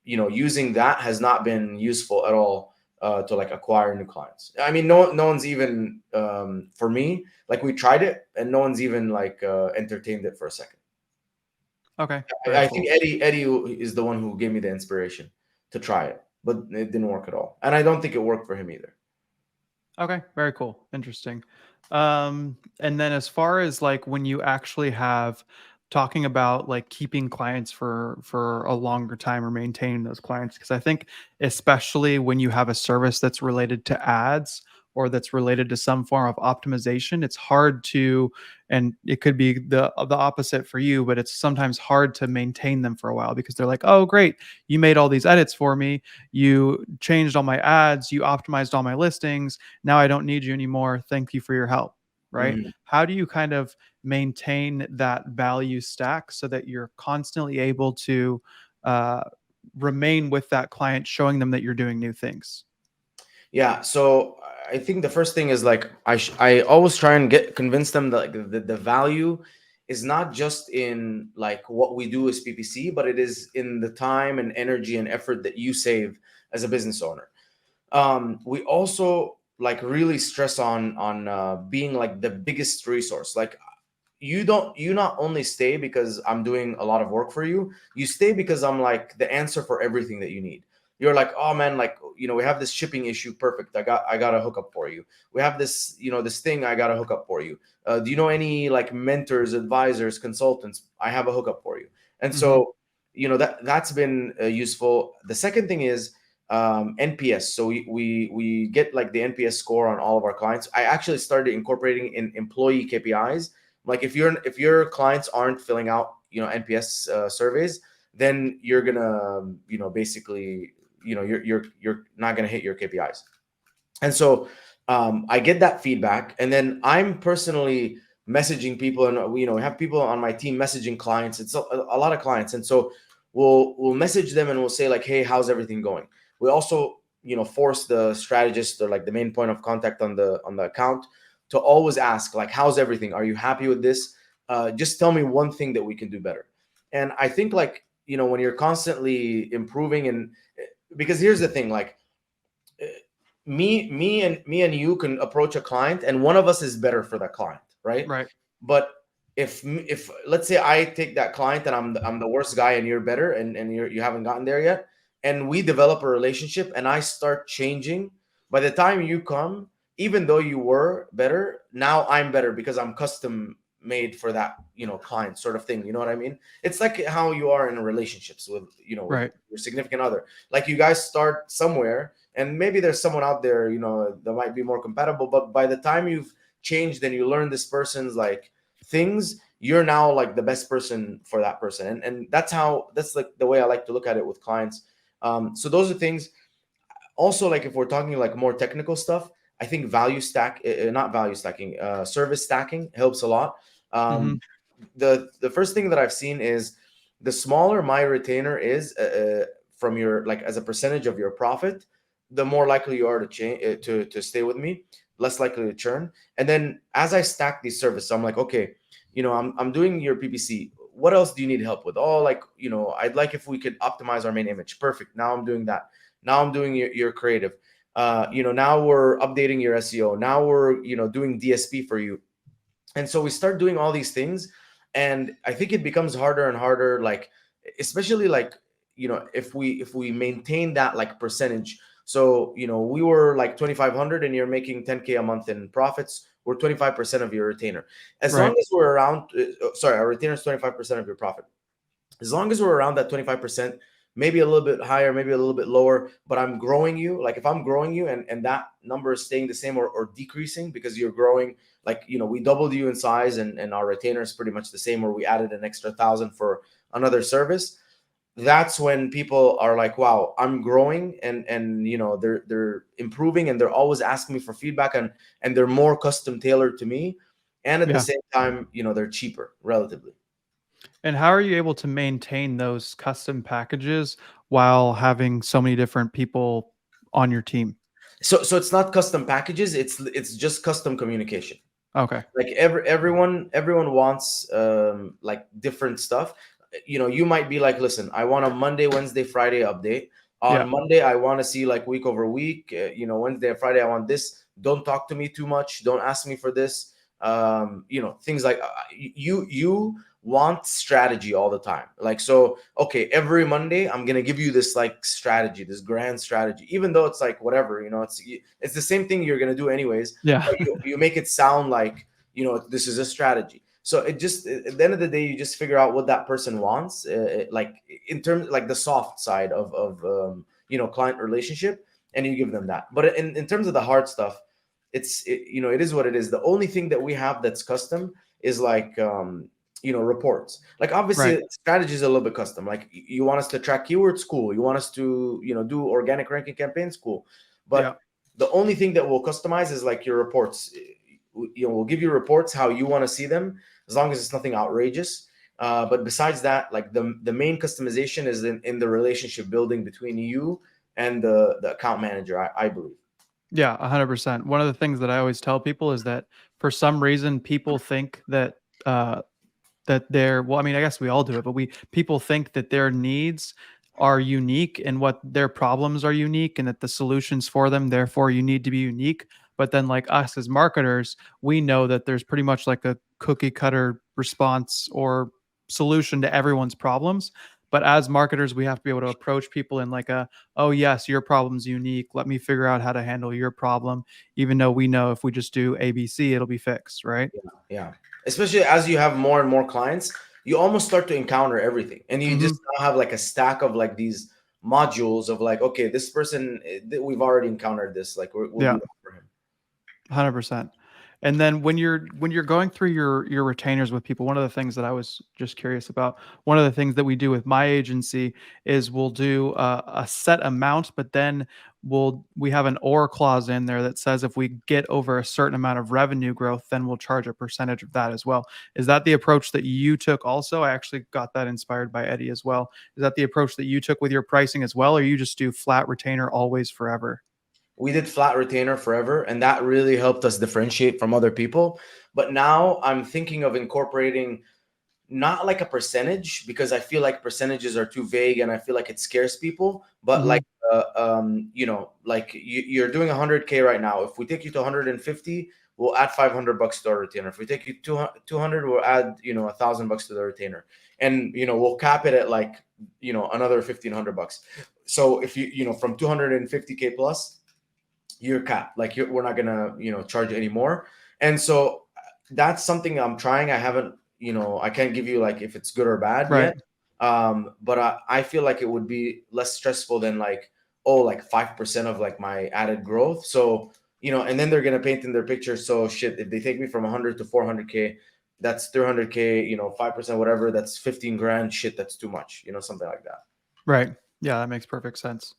Speaker 1: using that has not been useful at all to like acquire new clients. I mean, no one's even for me like we tried it and no one's even like entertained it for a second.
Speaker 2: Okay. Very
Speaker 1: I think
Speaker 2: cool.
Speaker 1: Eddie is the one who gave me the inspiration to try it, but it didn't work at all, and I don't think it worked for him either.
Speaker 2: Okay, very cool. Interesting. And then as far as like when you actually have talking about like keeping clients for a longer time or maintaining those clients, because I think especially when you have a service that's related to ads or that's related to some form of optimization, it's hard to, and it could be the opposite for you, but it's sometimes hard to maintain them for a while because they're like, oh great, you made all these edits for me, you changed all my ads, you optimized all my listings, now I don't need you anymore. Thank you for your help. Right.
Speaker 1: Mhm.
Speaker 2: How do you kind of maintain that value stack so that you're constantly able to uh, remain with that client, showing them that you're doing new things?
Speaker 1: Yeah, so I think the first thing is like I always try and get convince them that like, the value is not just in like what we do as PPC, but it is in the time and energy and effort that you save as a business owner. We also like really stress on being like the biggest resource. Like you not only stay because I'm doing a lot of work for you, you stay because I'm like the answer for everything that you need. You're like, oh man, like we have this shipping issue, perfect, I got a hookup for you. We have this this thing, I got a hookup for you. Do you know any like mentors, advisors, consultants? I have a hookup for you. And
Speaker 2: Hmm.
Speaker 1: so that's been useful. The second thing is NPS. So we get like the NPS score on all of our clients. I actually started incorporating in employee KPIs. Like if your clients aren't filling out NPS surveys, then you're gonna basically you're not gonna hit your KPIs. And so I get that feedback, and then I'm personally messaging people, and we have people on my team messaging clients. It's a lot of clients, and so we'll message them and we'll say like, hey, how's everything going? We also force the strategist or like the main point of contact on the account to always ask like, how's everything? Are you happy with this? Just tell me one thing that we can do better. And I think like when you're constantly improving, and because here's the thing, like me and you can approach a client and one of us is better for that client, right?
Speaker 2: Right.
Speaker 1: But if let's say I take that client and I'm the worst guy and you're better, and you haven't gotten there yet, and we develop a relationship and I start changing, by the time you come, even though you were better, now I'm better because I'm custom made for that client, sort of thing. You know what I mean? It's like how you are in relationships with with
Speaker 2: Right.
Speaker 1: your significant other. Like you guys start somewhere, and maybe there's someone out there that might be more compatible, but by the time you've changed and you learn this person's like things, you're now like the best person for that person. And that's like the way I like to look at it with clients. So those are things. Also, like if we're talking like more technical stuff, I think not value stacking, service stacking helps a lot.
Speaker 2: Hmm.
Speaker 1: um, the first thing that I've seen is the smaller my retainer is from your like as a percentage of your profit, the more likely you are to change to stay with me, less likely to churn. And then as I stack these services, I'm like, okay, I'm doing your PPC. What else do you need help with? Oh, like I'd like if we could optimize our main image. Perfect. Now I'm doing that. Now I'm doing your creative. Now we're updating your SEO. Now we're doing DSP for you. And so we start doing all these things, and I think it becomes harder and harder, like especially like if we maintain that like percentage. So we were like 2500 and you're making 10K a month in profits, we're 25% of your retainer. As long
Speaker 2: Right.
Speaker 1: as we're around sorry, our retainer is 25% of your profit. As long as we're around that 25%, maybe a little bit higher, maybe a little bit lower, but I'm growing you. Like if I'm growing you and that number is staying the same or decreasing because you're growing, like, we doubled you in size and our retainer is pretty much the same, or we added an extra 1,000 for another service. That's when people are like, wow, I'm growing, and they're improving, and they're always asking me for feedback, and they're more custom tailored to me, and at the
Speaker 2: Yeah.
Speaker 1: same time, they're cheaper relatively.
Speaker 2: And how are you able to maintain those custom packages while having so many different people on your team?
Speaker 1: So it's not custom packages, it's just custom communication.
Speaker 2: Okay.
Speaker 1: Like everyone wants like different stuff. You might be like, listen, I want a Monday, Wednesday, Friday update. On
Speaker 2: Yeah.
Speaker 1: Monday I want to see like week over week. Wednesday and Friday I want this. Don't talk to me too much, don't ask me for this. Things like you want strategy all the time. Like, so okay, every Monday I'm gonna give you this like strategy, this grand strategy, even though it's like whatever, it's the same thing you're gonna do anyways,
Speaker 2: Yeah.
Speaker 1: but you make it sound like this is a strategy. So it just, at the end of the day, you just figure out what that person wants, like in terms like the soft side of client relationship, and you give them that. But in terms of the hard stuff, it is what it is. The only thing that we have that's custom is like reports. Like
Speaker 2: Right.
Speaker 1: obviously strategy is a little bit custom. Like you want us to track keywords, cool. You want us to do organic ranking campaigns, cool.
Speaker 2: Yeah.
Speaker 1: But the only thing that we'll customize is like your reports. We'll give you reports how you want to see them, as long as it's nothing outrageous. But besides that, like the main customization is in the relationship building between you and the account manager, I believe.
Speaker 2: Yeah, 100%. One of the things that I always tell people is that for some reason people think that uh that their well, I mean, I guess we all do it, but people think that their needs are unique and what their problems are unique and that the solutions for them, therefore you need to be unique. But then like us as marketers, we know that there's pretty much like a cookie cutter response or solution to everyone's problems. But as marketers, we have to be able to approach people in like oh yes, your problem's unique. Let me figure out how to handle your problem, even though we know if we just do ABC, it'll be fixed, right?
Speaker 1: Yeah. Especially as you have more and more clients, you almost start to encounter everything. And you
Speaker 2: Hmm.
Speaker 1: just now have like a stack of like these modules of like, okay, this person, we've already encountered this. Like we'll do
Speaker 2: Yeah.
Speaker 1: that for him.
Speaker 2: 100%. And then when you're going through your retainers with people, one of the things that I was just curious about, one of the things that we do with my agency is we'll do a set amount, but then we have an or clause in there that says if we get over a certain amount of revenue growth, then we'll charge a percentage of that as well. Is that the approach that you took also? I actually got that inspired by Eddie as well. Is that the approach that you took with your pricing as well, or you just do flat retainer always forever?
Speaker 1: We did flat retainer forever, and that really helped us differentiate from other people. But now I'm thinking of incorporating not like a percentage, because I feel like percentages are too vague and I feel like it scares people. But
Speaker 2: Hmm.
Speaker 1: like, like you're doing 100K right now. If we take you to 150, we'll add $500 to our retainer. If we take you to 200, we'll add $1,000 to the retainer, and we'll cap it at like another $1,500. So if from 250K plus, you're capped. Like we're not gonna charge anymore. And so that's something I'm trying. I haven't, I can't give you like if it's good or bad
Speaker 2: Right.
Speaker 1: yet. But I feel like it would be less stressful than like, oh, like 5% of like my added growth. So and then they're gonna paint in their picture. So shit, if they take me from 100 to 400K, that's 300K. 5%, whatever. That's 15 grand. Shit, that's too much. Something like that.
Speaker 2: Right. Yeah, that makes perfect sense.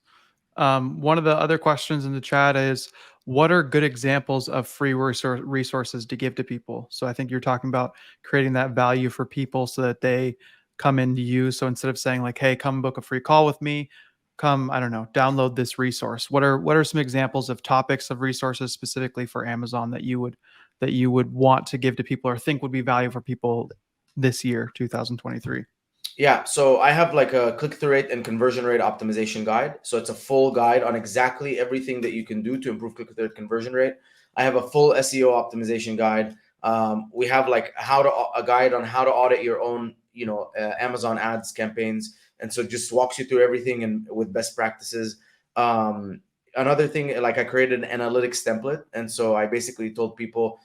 Speaker 2: One of the other questions in the chat is, what are good examples of free resources to give to people? So I think you're talking about creating that value for people so that they come into you. So instead of saying like, "Hey, come book a free call with me," come, I don't know, download this resource. What are some examples of topics of resources specifically for Amazon that you would want to give to people or think would be value for people this year, 2023?
Speaker 1: Yeah, so I have like a click-through rate and conversion rate optimization guide. So it's a full guide on exactly everything that you can do to improve click-through rate conversion rate. I have a full SEO optimization guide. We have like a guide on how to audit your own, Amazon ads campaigns, and so just walks you through everything and with best practices. Another thing, like I created an analytics template, and so I basically told people,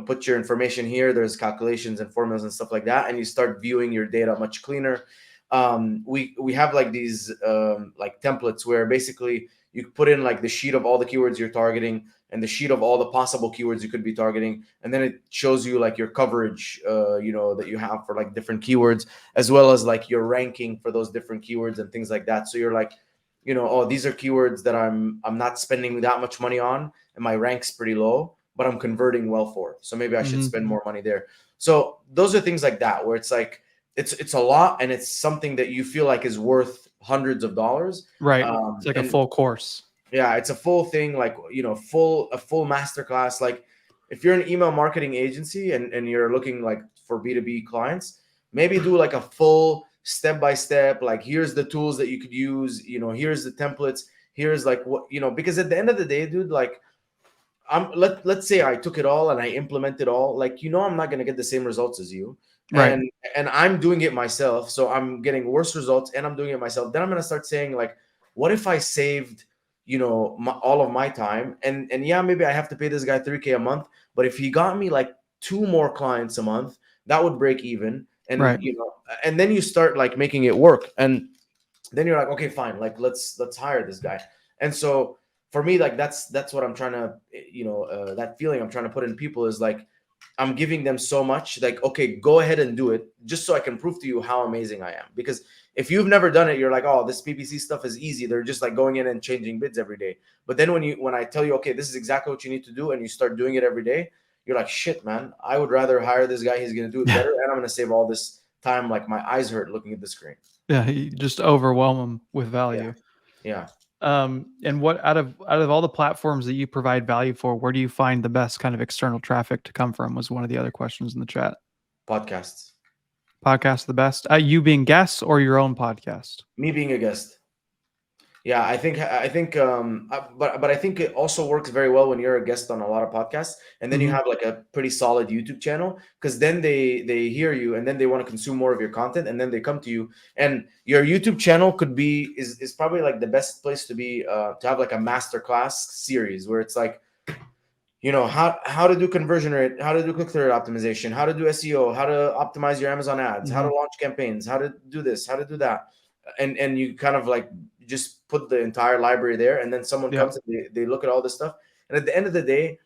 Speaker 1: put your information here. There's calculations and formulas and stuff like that, and you start viewing your data much cleaner. we have like these like templates where basically you put in like the sheet of all the keywords you're targeting and the sheet of all the possible keywords you could be targeting, and then it shows you like your coverage, that you have for like different keywords, as well as like your ranking for those different keywords and things like that. So you're like, oh, these are keywords that I'm not spending that much money on, and my rank's pretty low, but I'm converting well for. So maybe I should spend more money there. So those are things like that where it's like it's a lot, and it's something that you feel like is worth hundreds of dollars.
Speaker 2: Right. It's like a
Speaker 1: And
Speaker 2: full course.
Speaker 1: yeah, it's a full thing, like a full masterclass. Like if you're an email marketing agency and you're looking like for B2B clients, maybe do like a full step by step, like here's the tools that you could use, here's the templates, here's like what, because at the end of the day, dude, like let's say I took it all and I implement it all, like I'm not gonna get the same results as you.
Speaker 2: Right.
Speaker 1: And I'm doing it myself, so I'm getting worse results and I'm doing it myself. Then I'm gonna start saying like, what if I saved all of my time, and yeah, maybe I have to pay this guy 3K a month, but if he got me like two more clients a month, that would break even. And
Speaker 2: Right.
Speaker 1: and then you start like making it work, and then you're like, okay, fine, like let's hire this guy. And so for me, like that's what I'm trying to, that feeling I'm trying to put in people is like, I'm giving them so much, like, okay, go ahead and do it, just so I can prove to you how amazing I am. Because if you've never done it, you're like, oh, this PPC stuff is easy, they're just like going in and changing bids every day. But then when I tell you, okay, this is exactly what you need to do, and you start doing it every day, you're like, shit, man, I would rather hire this guy, he's gonna do it better, and I'm gonna save all this time, like my eyes hurt looking at the screen.
Speaker 2: Yeah. You just overwhelm them with
Speaker 1: Yeah.
Speaker 2: value.
Speaker 1: Yeah.
Speaker 2: And what out of all the platforms that you provide value for, where do you find the best kind of external traffic to come from? Was one of the other questions in the chat.
Speaker 1: Podcasts.
Speaker 2: Podcast the best. You being guests or your own podcast?
Speaker 1: Me being a guest. Yeah, but I think it also works very well when you're a guest on a lot of podcasts, and then you have like a pretty solid YouTube channel, because then they hear you, and then they want to consume more of your content, and then they come to you. And your YouTube channel is probably like the best place to be, to have like a masterclass series where it's like, how to do conversion rate, how to do click-through rate optimization, how to do SEO, how to optimize your Amazon ads, how to launch campaigns, how to do this, how to do that. And you kind of like just put the entire library there, and then someone comes and they look at all this stuff, and at the end of the day,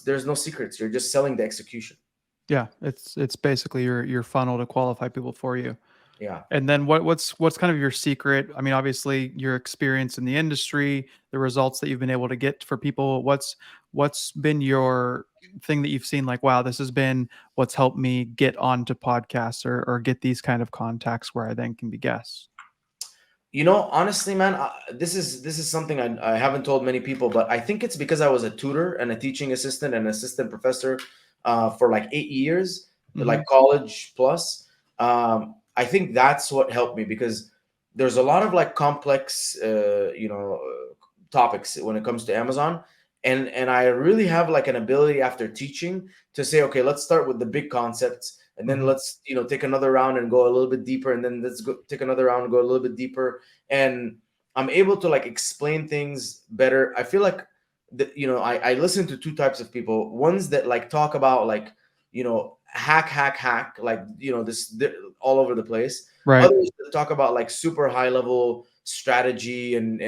Speaker 1: there's no secrets, you're just selling the execution.
Speaker 2: Yeah, it's basically your funnel to qualify people for you.
Speaker 1: Yeah.
Speaker 2: And then what's kind of your secret? I mean, obviously your experience in the industry, the results that you've been able to get for people. What's been your thing that you've seen like, wow, this has been what's helped me get onto podcasts or get these kind of contacts where I then can be guests?
Speaker 1: Honestly, man, this is something I haven't told many people, but I think it's because I was a tutor and a teaching assistant and assistant professor for like 8 years, like college plus. I think that's what helped me, because there's a lot of like complex, topics when it comes to Amazon. And I really have like an ability after teaching to say, okay, let's start with the big concepts, and then let's take another round and go a little bit deeper, and then let's go take another round and go a little bit deeper. And I'm able to like explain things better. I feel like I listen to two types of people. Ones that like talk about like hack, like all over the place.
Speaker 2: Right.
Speaker 1: Others that talk about like super high level strategy and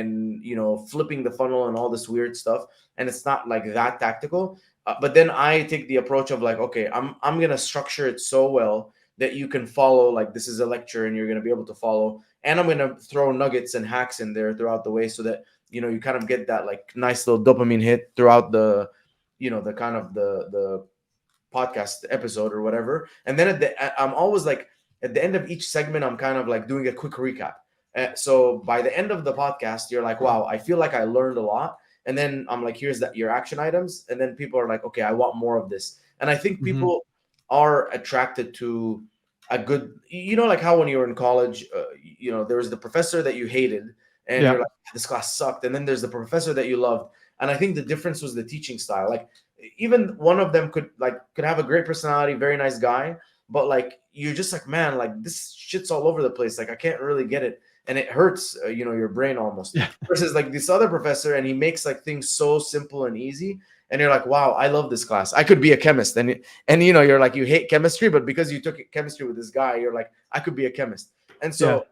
Speaker 1: flipping the funnel and all this weird stuff, and it's not like that tactical. But then I take the approach of like, okay, I'm gonna structure it so well that you can follow, like this is a lecture and you're gonna be able to follow, and I'm gonna throw nuggets and hacks in there throughout the way, so that you kind of get that like nice little dopamine hit throughout the the kind of the podcast episode or whatever. And then I'm always like at the end of each segment, I'm kind of like doing a quick recap. So by the end of the podcast, you're like, wow, I feel like I learned a lot. And then I'm like, here's your action items. And then people are like, okay, I want more of this. And I think people are attracted to a good, like how when you were in college, there was the professor that you hated and you're like, this class sucked. And then there's the professor that you loved. And I think the difference was the teaching style. Like even one of them could have a great personality, very nice guy, but like you're just like, man, like this shit's all over the place. Like I can't really get it, and it hurts, your brain almost.
Speaker 2: Yeah.
Speaker 1: Versus like this other professor, and he makes like things so simple and easy, and you're like, wow, I love this class. I could be a chemist, and you're like, you hate chemistry, but because you took chemistry with this guy, you're like, I could be a chemist. And
Speaker 2: Yeah.
Speaker 1: so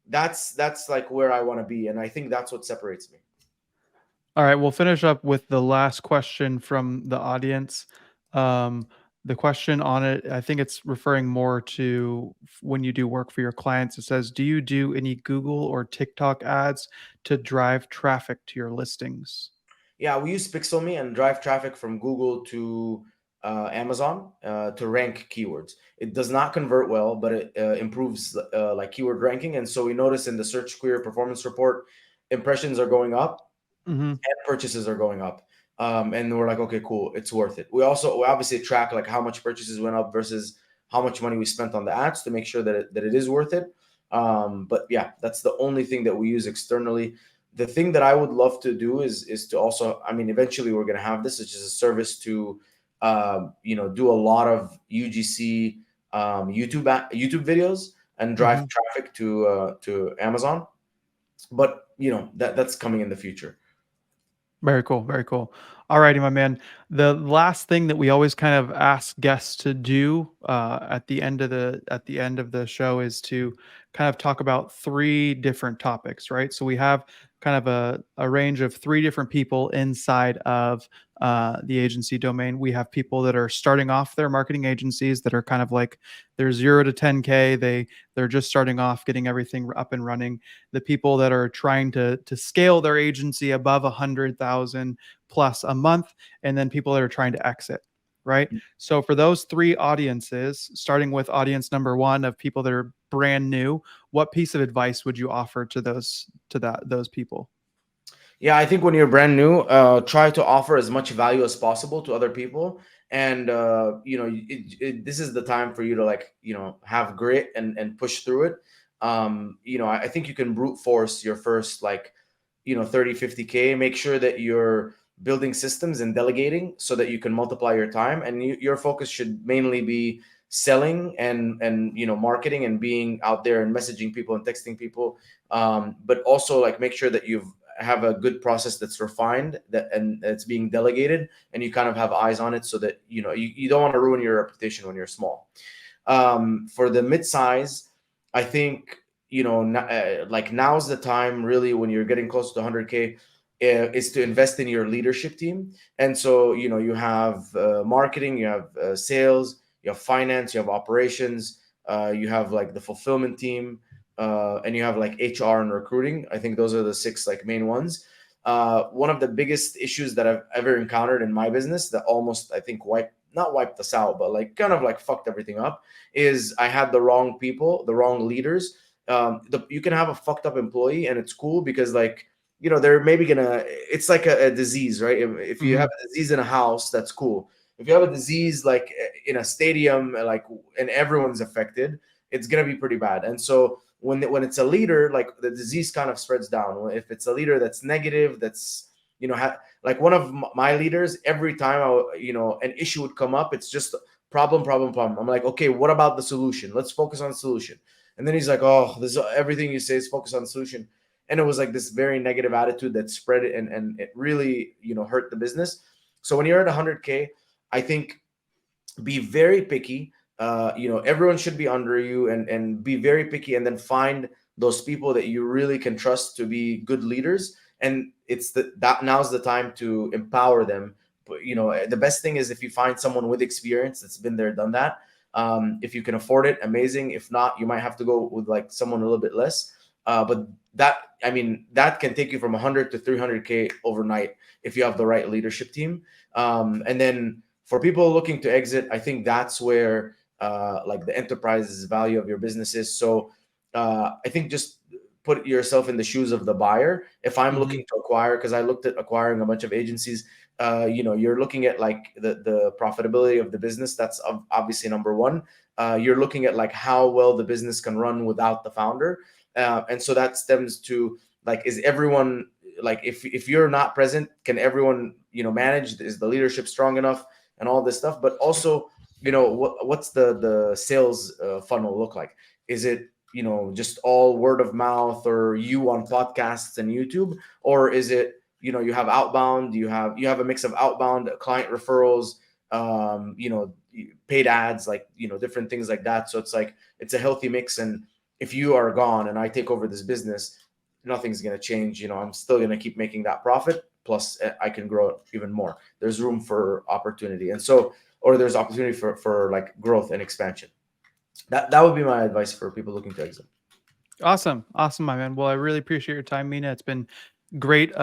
Speaker 1: that's like where I want to be, and I think that's what separates me.
Speaker 2: All right, we'll finish up with the last question from the audience. Um, the question on it, I think it's referring more to when you do work for your clients. It says, "Do you do any Google or TikTok ads to drive traffic to your listings?"
Speaker 1: Yeah, we use Pixelme and drive traffic from Google to Amazon to rank keywords. It does not convert well, but it improves like keyword ranking. And so we notice in the search query performance report, impressions are going up
Speaker 2: Hmm.
Speaker 1: and purchases are going up. And we're like, okay, cool, it's worth it. We obviously track like how much purchases went up versus how much money we spent on the ads to make sure that it is worth it. But yeah, that's the only thing that we use externally. The thing that I would love to do is to also, I mean, eventually we're gonna have this, which is a service to, do a lot of UGC YouTube videos and drive
Speaker 2: Hmm.
Speaker 1: traffic to Amazon. But that's coming in the future.
Speaker 2: Very cool. Very cool. All righty, my man. The last thing that we always kind of ask guests to do at the end of the show is to kind of talk about three different topics, right? So we have kind of a range of three different people inside of the agency domain. We have people that are starting off their marketing agencies that are kind of like they're 0 to 10K. They're just starting off, getting everything up and running. The people that are trying to scale their agency above 100,000 plus a month, and then people that are trying to exit, right? So for those three audiences, starting with audience number one of people that are brand new, what piece of advice would you offer to those people?
Speaker 1: Yeah, I think when you're brand new, try to offer as much value as possible to other people, and this is the time for you to like have grit and push through it. I think you can brute force your first like 30 50K. Make sure that you're building systems and delegating so that you can multiply your time, and your focus should mainly be selling and marketing and being out there and messaging people and texting people, but also like make sure that you've have a good process that's refined and it's being delegated, and you kind of have eyes on it so that you don't want to ruin your reputation when you're small. For the mid-size, I think like now's the time really when you're getting close to 100K, is to invest in your leadership team. And so you have marketing, you have sales, you have finance, you have operations, you have like the fulfillment team, and you have like HR and recruiting. I think those are the six like main ones. One of the biggest issues that I've ever encountered in my business that almost I think not wiped us out, but like kind of like fucked everything up, is I had the wrong people, the wrong leaders. You can have a fucked up employee and it's cool because like they're maybe gonna, it's like a disease, right? If you
Speaker 2: Mm-hmm.
Speaker 1: have a disease in a house, that's cool. If you have a disease like in a stadium, like, and everyone's affected, it's gonna be pretty bad. And so when it's a leader, like the disease kind of spreads down. If it's a leader that's negative, that's like one of my leaders, every time an issue would come up, it's just problem, problem, problem. I'm like, okay, what about the solution? Let's focus on the solution. And then he's like, oh, this everything you say is focus on the solution. And it was like this very negative attitude that spread it, and it really hurt the business. So when you're at 100K, I think be very picky. Everyone should be under you, and be very picky, and then find those people that you really can trust to be good leaders. And that now's the time to empower them. But the best thing is if you find someone with experience that's been there, done that. If you can afford it, amazing. If not, you might have to go with like someone a little bit less. But that, I mean, that can take you from 100 to 300K overnight if you have the right leadership team. And then for people looking to exit, I think that's where like the enterprise's value of your business is. So I think just put yourself in the shoes of the buyer. If I'm
Speaker 2: Mm-hmm.
Speaker 1: looking to acquire, because I looked at acquiring a bunch of agencies, you're looking at like the profitability of the business. That's obviously number one. You're looking at like how well the business can run without the founder, and so that stems to like, is everyone, like, if you're not present, can everyone manage? Is the leadership strong enough? And all this stuff. But also, what's the sales funnel look like? Is it just all word of mouth, or you on podcasts and YouTube, or is it you have outbound, you have a mix of outbound client referrals, paid ads, like different things like that. So it's like it's a healthy mix. And if you are gone and I take over this business, nothing's going to change. I'm still going to keep making that profit. Plus, I can grow it even more. There's room for opportunity, and so, or there's opportunity for like growth and expansion. That would be my advice for people looking to exit.
Speaker 2: Awesome. Awesome, my man. Well, I really appreciate your time, Mina. It's been great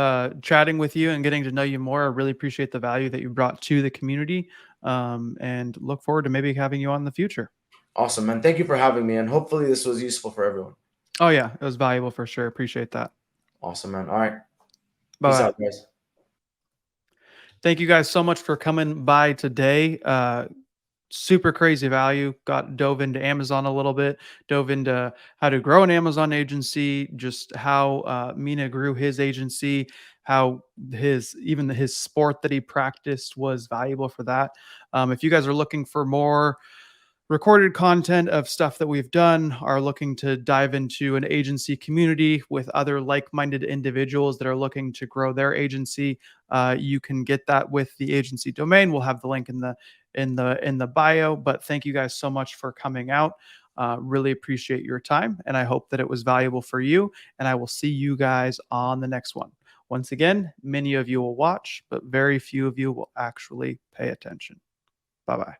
Speaker 2: chatting with you and getting to know you more. I really appreciate the value that you brought to the community, and look forward to maybe having you on in the future.
Speaker 1: Awesome, man. Thank you for having me, and hopefully this was useful for everyone.
Speaker 2: Oh, yeah. It was valuable for sure. Appreciate that.
Speaker 1: Awesome, man. All right. Peace
Speaker 2: Bye-bye.
Speaker 1: out, guys.
Speaker 2: Thank you guys so much for coming by today. Super crazy value. Dove into Amazon a little bit, dove into how to grow an Amazon agency, just how Mina grew his agency, how his sport that he practiced was valuable for that. If you guys are looking for more recorded content of stuff that we've done, are looking to dive into an agency community with other like-minded individuals that are looking to grow their agency, you can get that with the agency domain. We'll have the link in the bio. But thank you guys so much for coming out. Really appreciate your time, and I hope that it was valuable for you. And I will see you guys on the next one. Once again, many of you will watch, but very few of you will actually pay attention. Bye-bye.